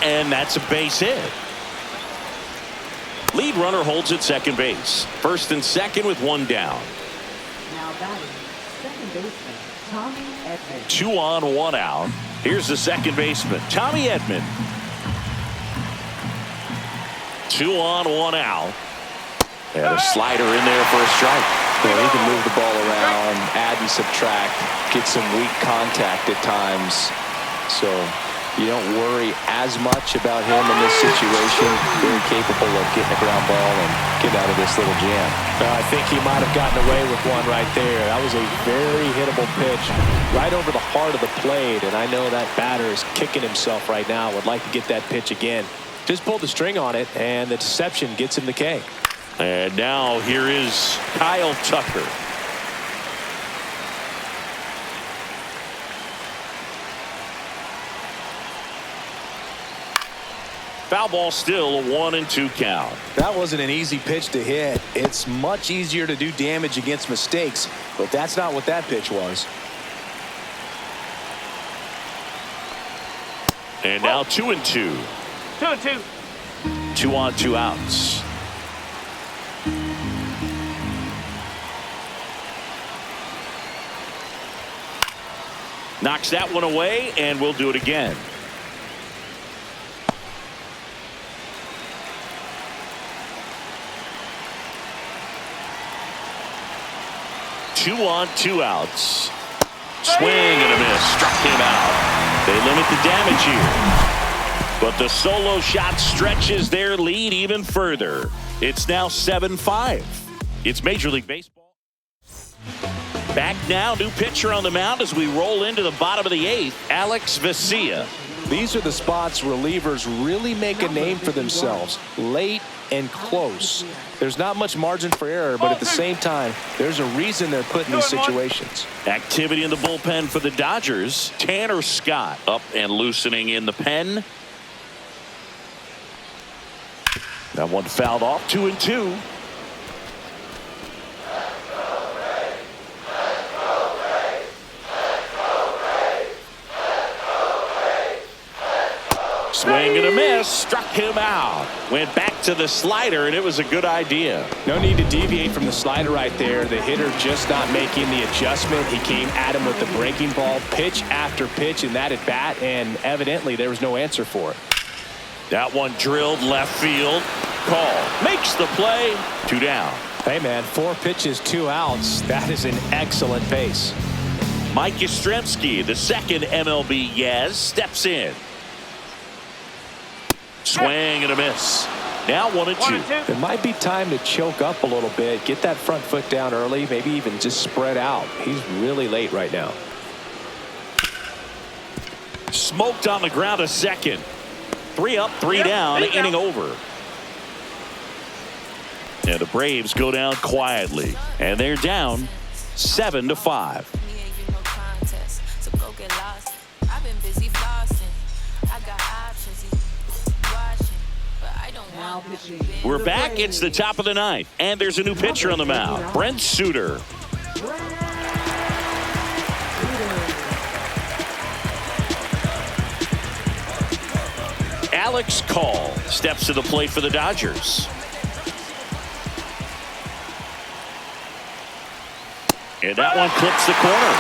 Speaker 1: And that's a base hit. Lead runner holds at second base. First and second with one down.
Speaker 3: Now batting, second baseman, Tommy Edman.
Speaker 1: 2 on, 1 out. Here's the second baseman, Tommy Edman. 2 on, 1 out. And a slider in there for a strike.
Speaker 2: Yeah, he can move the ball around, add and subtract, get some weak contact at times. So you don't worry as much about him in this situation. Very capable of getting a ground ball and getting out of this little jam.
Speaker 7: I think he might have gotten away with one right there. That was a very hittable pitch right over the heart of the plate. And I know that batter is kicking himself right now. Would like to get that pitch again. Just pulled the string on it, and the deception gets him the K.
Speaker 1: And now here is Kyle Tucker. Foul ball, still a 1-2 count.
Speaker 7: That wasn't an easy pitch to hit. It's much easier to do damage against mistakes, but that's not what that pitch was.
Speaker 1: And now 2-2.
Speaker 4: 2-2.
Speaker 1: 2 on, 2 outs. Knocks that one away, and we'll do it again. Two on, 2 outs. Swing and a miss. Struck him out. They limit the damage here. But the solo shot stretches their lead even further. It's now 7-5. It's Major League Baseball. Back now, new pitcher on the mound as we roll into the bottom of the 8th, Alex Vesia.
Speaker 7: These are the spots relievers really make a name for themselves. Late and close. There's not much margin for error, but at the same time, there's a reason they're put in these situations.
Speaker 1: Activity in the bullpen for the Dodgers. Tanner Scott up and loosening in the pen. That one fouled off. 2-2. Swing and a miss. Struck him out. Went back to the slider, and it was a good idea.
Speaker 7: No need to deviate from the slider right there. The hitter just not making the adjustment. He came at him with the breaking ball, pitch after pitch in that at bat, and evidently there was no answer for it.
Speaker 1: That one drilled left field. Call. Makes the play. 2 down.
Speaker 7: Hey, man, 4 pitches, 2 outs. That is an excellent pace.
Speaker 1: Mike Yastrzemski, the second MLB Yaz, steps in. Swing and a miss. Now 1-2.
Speaker 7: It might be time to choke up a little bit, get that front foot down early, maybe even just spread out. He's really late right now.
Speaker 1: Smoked on the ground a second. 3 up, 3 down, inning over. And the Braves go down quietly, and they're down 7-5. We're back. It's the top of the 9th, and there's a new pitcher on the mound, Brent Suter. Alex Call steps to the plate for the Dodgers. And that one clips the corner.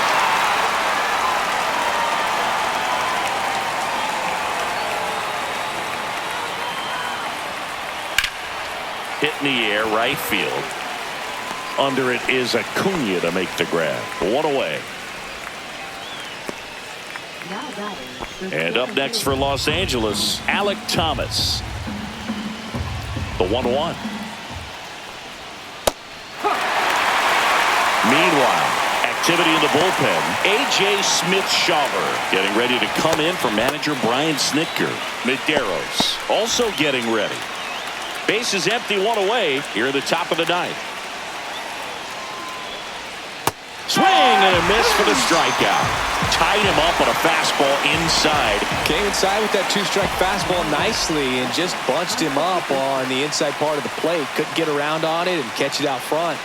Speaker 1: Hit in the air, right field. Under it is Acuna to make the grab. 1 away. And up next for Los Angeles, Alek Thomas. The 1-1. Meanwhile, at activity in the bullpen. A.J. Smith-Shawver getting ready to come in for manager Brian Snitker. Medeiros also getting ready. Bases empty, one away here at the top of the ninth. Swing and a miss for the strikeout. Tied him up on a fastball inside.
Speaker 2: Came inside with that two-strike fastball nicely and just bunched him up on the inside part of the plate. Couldn't get around on it and catch it out front.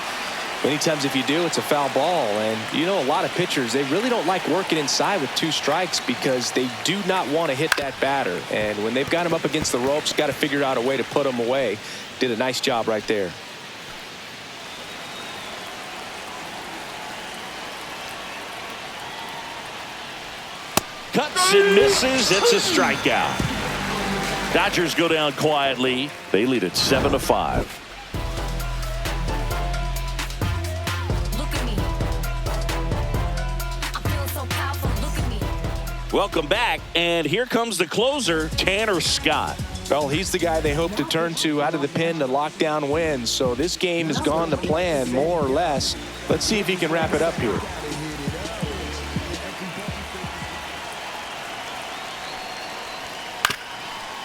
Speaker 2: Many times if you do, it's a foul ball. And you know, a lot of pitchers, they really don't like working inside with two strikes because they do not want to hit that batter. And when they've got him up against the ropes, got to figure out a way to put him away. Did a nice job right there.
Speaker 1: Cuts and misses. It's a strikeout. Dodgers go down quietly. They lead at 7-5. Welcome back, and here comes the closer, Tanner Scott.
Speaker 2: Well, he's the guy they hope to turn to out of the pen to lock down wins. So this game has gone to plan, more or less. Let's see if he can wrap it up here.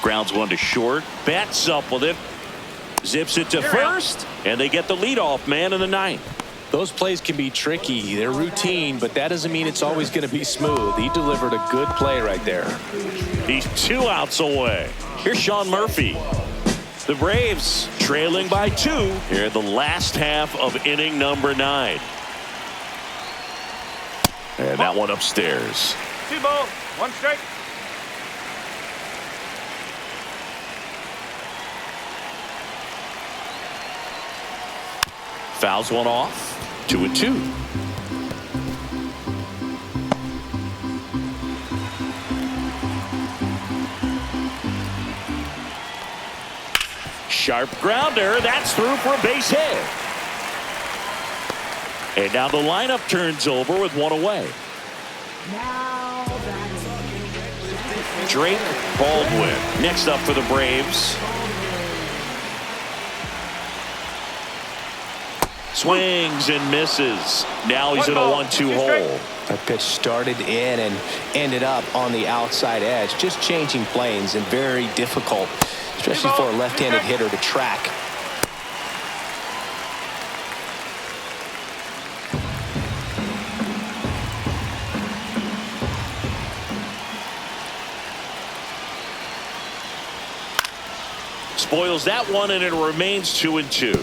Speaker 1: Grounds one to short. Bats up with it. Zips it to first, and they get the leadoff man in the ninth.
Speaker 2: Those plays can be tricky. They're routine, but that doesn't mean it's always going to be smooth. He delivered a good play right there.
Speaker 1: He's 2 outs away. Here's Sean Murphy. The Braves trailing by 2 here in the last half of inning number 9. And that one upstairs.
Speaker 4: 2 ball, 1 strike.
Speaker 1: Fouls one off. 2-2. Sharp grounder. That's through for a base hit. And now the lineup turns over with 1 away.
Speaker 3: Now
Speaker 1: Drake Baldwin next up for the Braves. Swings and misses. Now he's in a 1-2 hole.
Speaker 2: That pitch started in and ended up on the outside edge. Just changing planes and very difficult, especially for a left-handed hitter to track.
Speaker 1: Spoils that one, and it remains 2-2.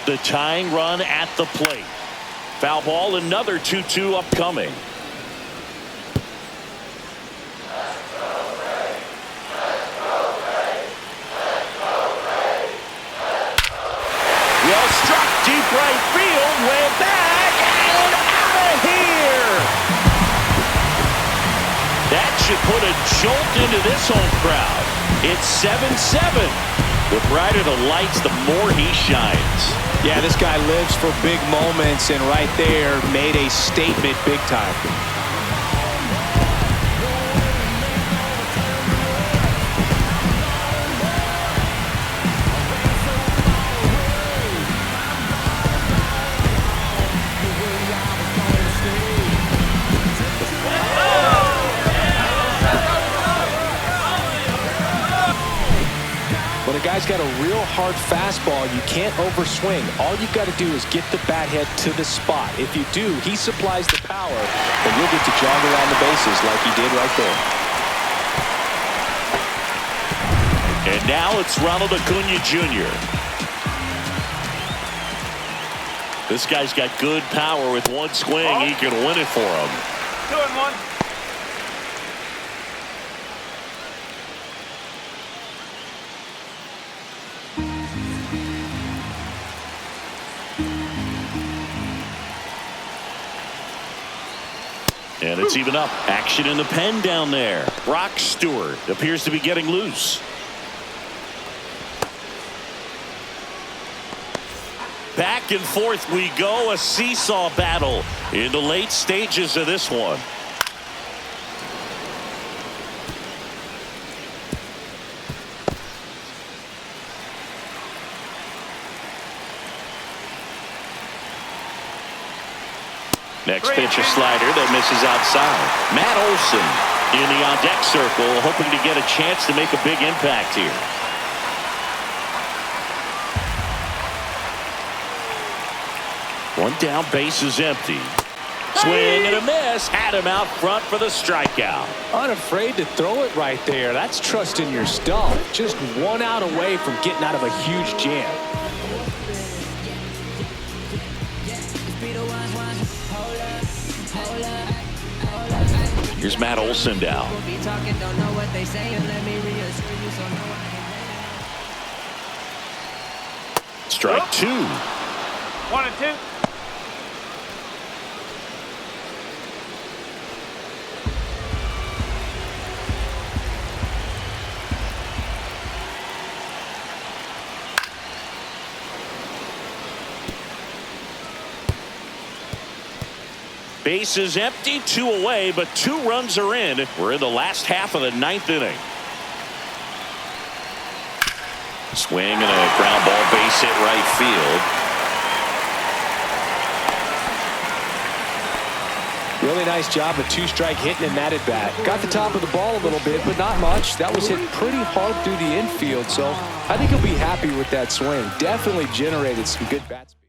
Speaker 1: The tying run at the plate. Foul ball, another 2-2 upcoming. Well struck, deep right field, way back, and out of here. That should put a jolt into this home crowd. It's 7-7. The brighter the lights, the more he shines.
Speaker 2: Yeah, this guy lives for big moments, and right there made a statement big time. When a guy's got a real hard fastball, you can't overswing. All you got to do is get the bat head to the spot. If you do, he supplies the power, and you'll get to jog around the bases like he did right there.
Speaker 1: And now it's Ronald Acuna Jr. This guy's got good power. With one swing, he can win it for him.
Speaker 4: 2-1.
Speaker 1: And it's even up. Action in the pen down there. Brock Stewart appears to be getting loose. Back and forth we go. A seesaw battle in the late stages of this one. Next pitch, a slider that misses outside. Matt Olson in the on-deck circle, hoping to get a chance to make a big impact here. One down, base is empty. Swing and a miss. Had him out front for the strikeout.
Speaker 2: Unafraid to throw it right there. That's trusting your stuff. Just one out away from getting out of a huge jam.
Speaker 1: Here's Matt Olson down. Strike two.
Speaker 4: 1 and 2.
Speaker 1: Base is empty, 2 away, but 2 runs are in. We're in the last half of the 9th inning. Swing and a ground ball, base hit right field.
Speaker 2: Really nice job of 2-strike hitting in that at bat. Got the top of the ball a little bit, but not much. That was hit pretty hard through the infield, so I think he'll be happy with that swing. Definitely generated some good bat speed.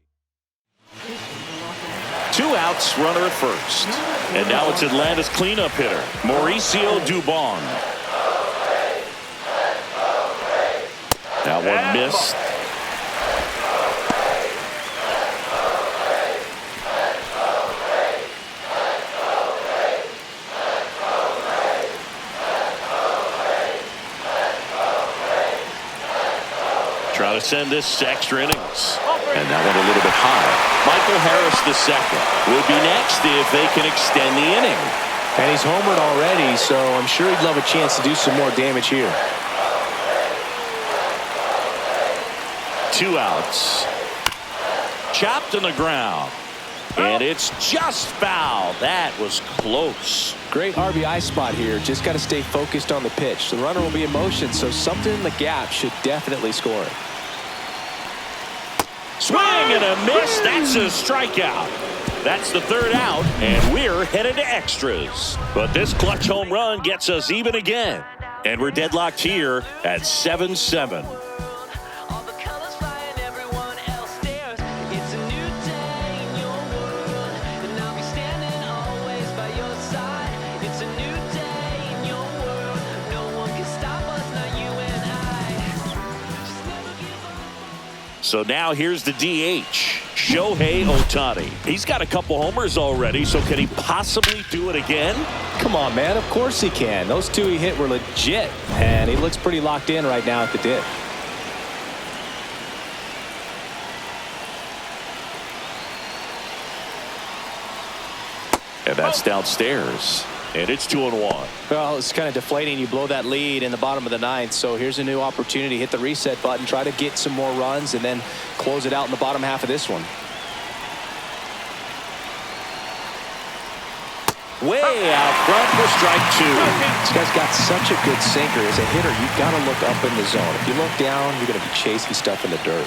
Speaker 1: 2 outs, runner at first. And now it's Atlanta's cleanup hitter, Mauricio Dubon. That one missed. Try to send this to extra innings. And that one a little bit high. Michael Harris II would be next if they can extend the inning.
Speaker 2: And he's homered already, so I'm sure he'd love a chance to do some more damage here.
Speaker 1: 2 outs. Chopped on the ground. And it's just foul. That was close.
Speaker 2: Great RBI spot here. Just got to stay focused on the pitch. The runner will be in motion, so something in the gap should definitely score it.
Speaker 1: Swing and a miss. That's a strikeout. That's the 3rd out, and we're headed to extras. But this clutch home run gets us even again. And we're deadlocked here at 7-7. So now here's the DH, Shohei Ohtani. He's got a couple homers already, so can he possibly do it again?
Speaker 2: Come on, man. Of course he can. Those 2 he hit were legit, and he looks pretty locked in right now at the dish.
Speaker 1: And that's downstairs. And it's 2-1.
Speaker 2: Well, it's kind of deflating. You blow that lead in the bottom of the 9th. So here's a new opportunity. Hit the reset button. Try to get some more runs and then close it out in the bottom half of this one.
Speaker 1: Way out front for strike 2.
Speaker 2: This guy's got such a good sinker. As a hitter, you've got to look up in the zone. If you look down, you're going to be chasing stuff in the dirt.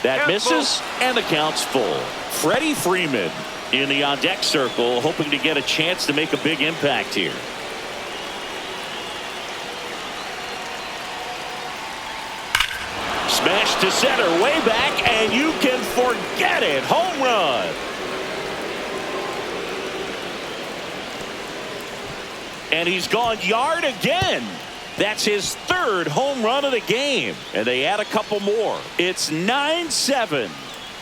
Speaker 1: That misses, and the count's full. Freddie Freeman in the on-deck circle, hoping to get a chance to make a big impact here. Smash to center, way back, and you can forget it. Home run. And he's gone yard again. That's his 3rd home run of the game. And they add a couple more. It's 9-7.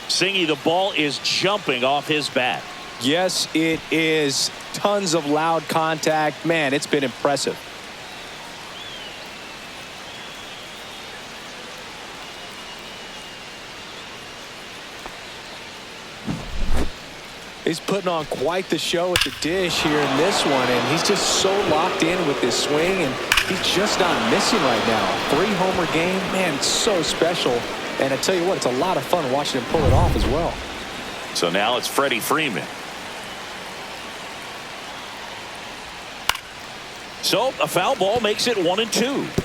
Speaker 1: Singy, the ball is jumping off his bat.
Speaker 2: Yes, it is. Tons of loud contact. Man, it's been impressive. He's putting on quite the show at the dish here in this one, and he's just so locked in with this swing, and he's just not missing right now. 3-homer game, man, so special. And I tell you what, it's a lot of fun watching him pull it off as well.
Speaker 1: So now it's Freddie Freeman. So a foul ball makes it 1-2.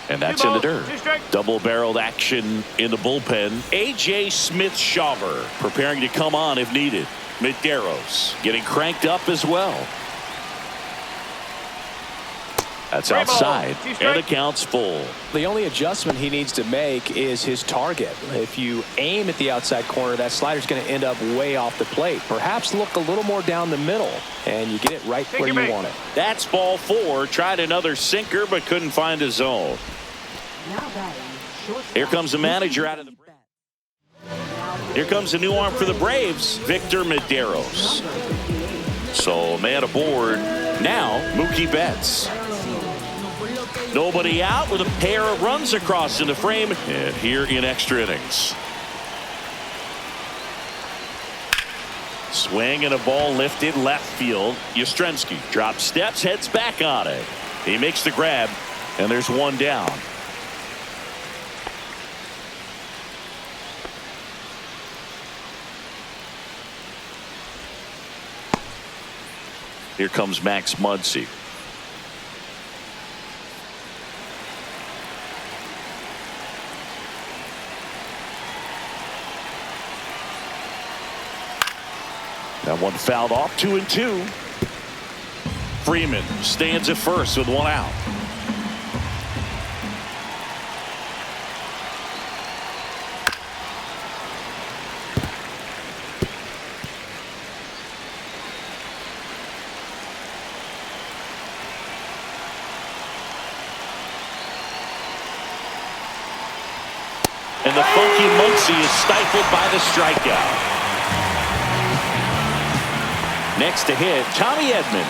Speaker 1: And that's in the dirt. Double-barreled action in the bullpen. A.J. Smith-Shawver preparing to come on if needed. Medeiros getting cranked up as well. That's outside, and the count's full.
Speaker 2: The only adjustment he needs to make is his target. If you aim at the outside corner, that slider's going to end up way off the plate. Perhaps look a little more down the middle, and you get it right where you want it.
Speaker 1: That's ball 4. Tried another sinker, but couldn't find a zone. Here comes the manager out of the. Here comes a new arm for the Braves, Victor Medeiros. So man aboard now, Mookie Betts. Nobody out with a pair of runs across in the frame, and here in extra innings. Swing and a ball lifted left field. Yastrzemski drops steps, heads back on it. He makes the grab, and there's one down. Here comes Max Muncy. That one fouled off. 2-2. Freeman stands at first with one out. And the funky Muncy is stifled by the strikeout. Next to hit, Tommy Edman.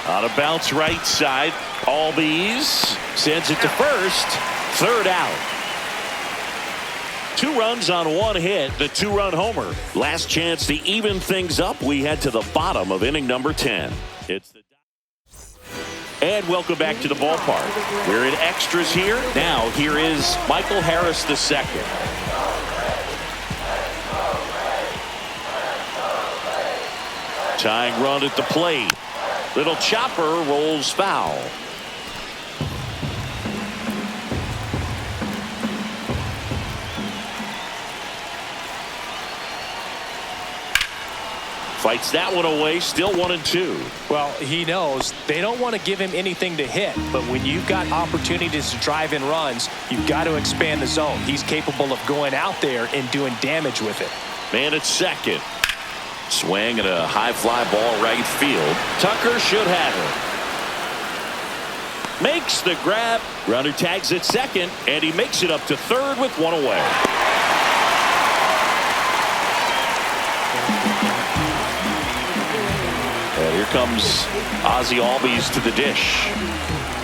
Speaker 1: On a bounce right side, Albies sends it to first. Third out. 2 runs on 1 hit, the 2-run homer. Last chance to even things up. We head to the bottom of inning number 10. And welcome back to the ballpark. We're in extras here. Now here is Michael Harris II. Tying run at the plate. Little chopper rolls foul. Fights that one away, still 1-2.
Speaker 2: Well, he knows they don't want to give him anything to hit, but when you've got opportunities to drive in runs, you've got to expand the zone. He's capable of going out there and doing damage with it.
Speaker 1: Man at second. Swing and a high fly ball right field. Tucker should have it. Makes the grab. Runner tags at second, and he makes it up to third with one away. And here comes Ozzie Albies to the dish.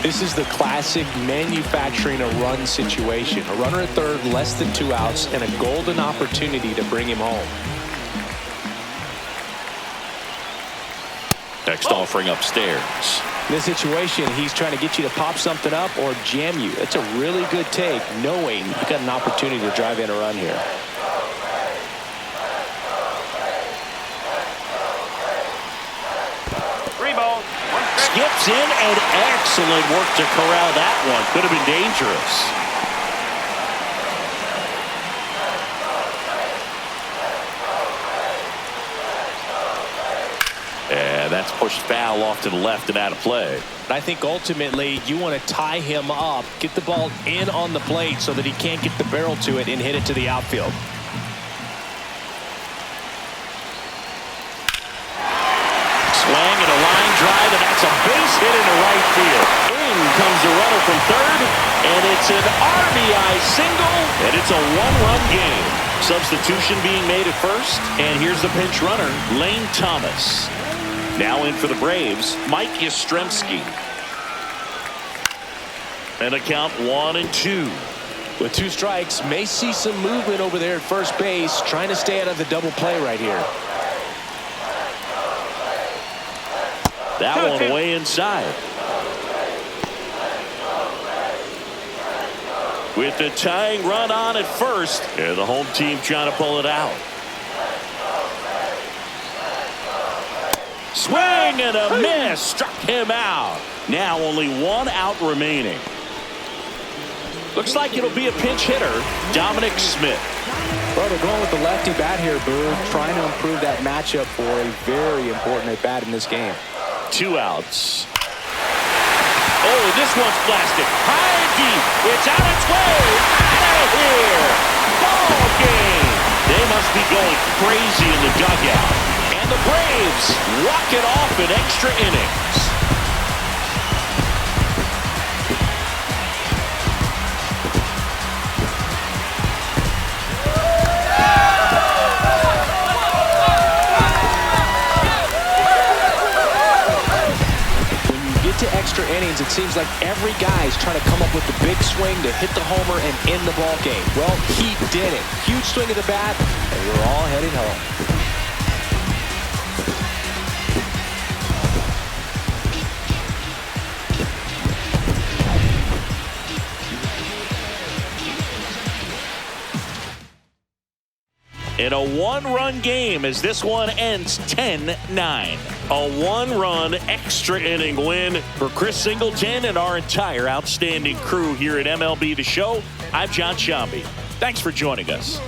Speaker 2: This is the classic manufacturing a run situation. A runner at third, less than 2 outs, and a golden opportunity to bring him home.
Speaker 1: Next offering upstairs.
Speaker 2: In this situation, he's trying to get you to pop something up or jam you. It's a really good take, knowing you got an opportunity to drive in a run here.
Speaker 1: Skips in, and excellent work to corral that one. Could have been dangerous. And that's pushed foul off to the left and out of play.
Speaker 2: I think ultimately you want to tie him up, get the ball in on the plate so that he can't get the barrel to it and hit it to the outfield.
Speaker 1: Swing and a line drive, and that's a base hit into right field. In comes the runner from third, and it's an RBI single, and it's a 1-run game. Substitution being made at first, and here's the pinch runner, Lane Thomas. Now in for the Braves, Mike Yastrzemski. And a count 1-2.
Speaker 2: With 2 strikes, may see some movement over there at first base, trying to stay out of the double play right here.
Speaker 1: That one way inside. With the tying run on at first, and the home team trying to pull it out. Swing and a miss. Struck him out. Now only 1 out remaining. Looks like it'll be a pinch hitter, Dominic Smith.
Speaker 7: Well, they're going with the lefty bat here, Boo, trying to improve that matchup for a very important at bat in this game.
Speaker 1: 2 outs. Oh, this one's blasted. High and deep. It's on its way. Out of here. Ball game. They must be going crazy in the dugout. And the Braves walk it off in extra innings.
Speaker 2: To extra innings, it seems like every guy is trying to come up with the big swing to hit the homer and end the ball game. Well, he did it. Huge swing of the bat, and we're all heading home.
Speaker 1: In a 1-run game as this one ends 10-9. A 1-run extra inning win for Chris Singleton and our entire outstanding crew here at MLB The Show. I'm John Shambi. Thanks for joining us.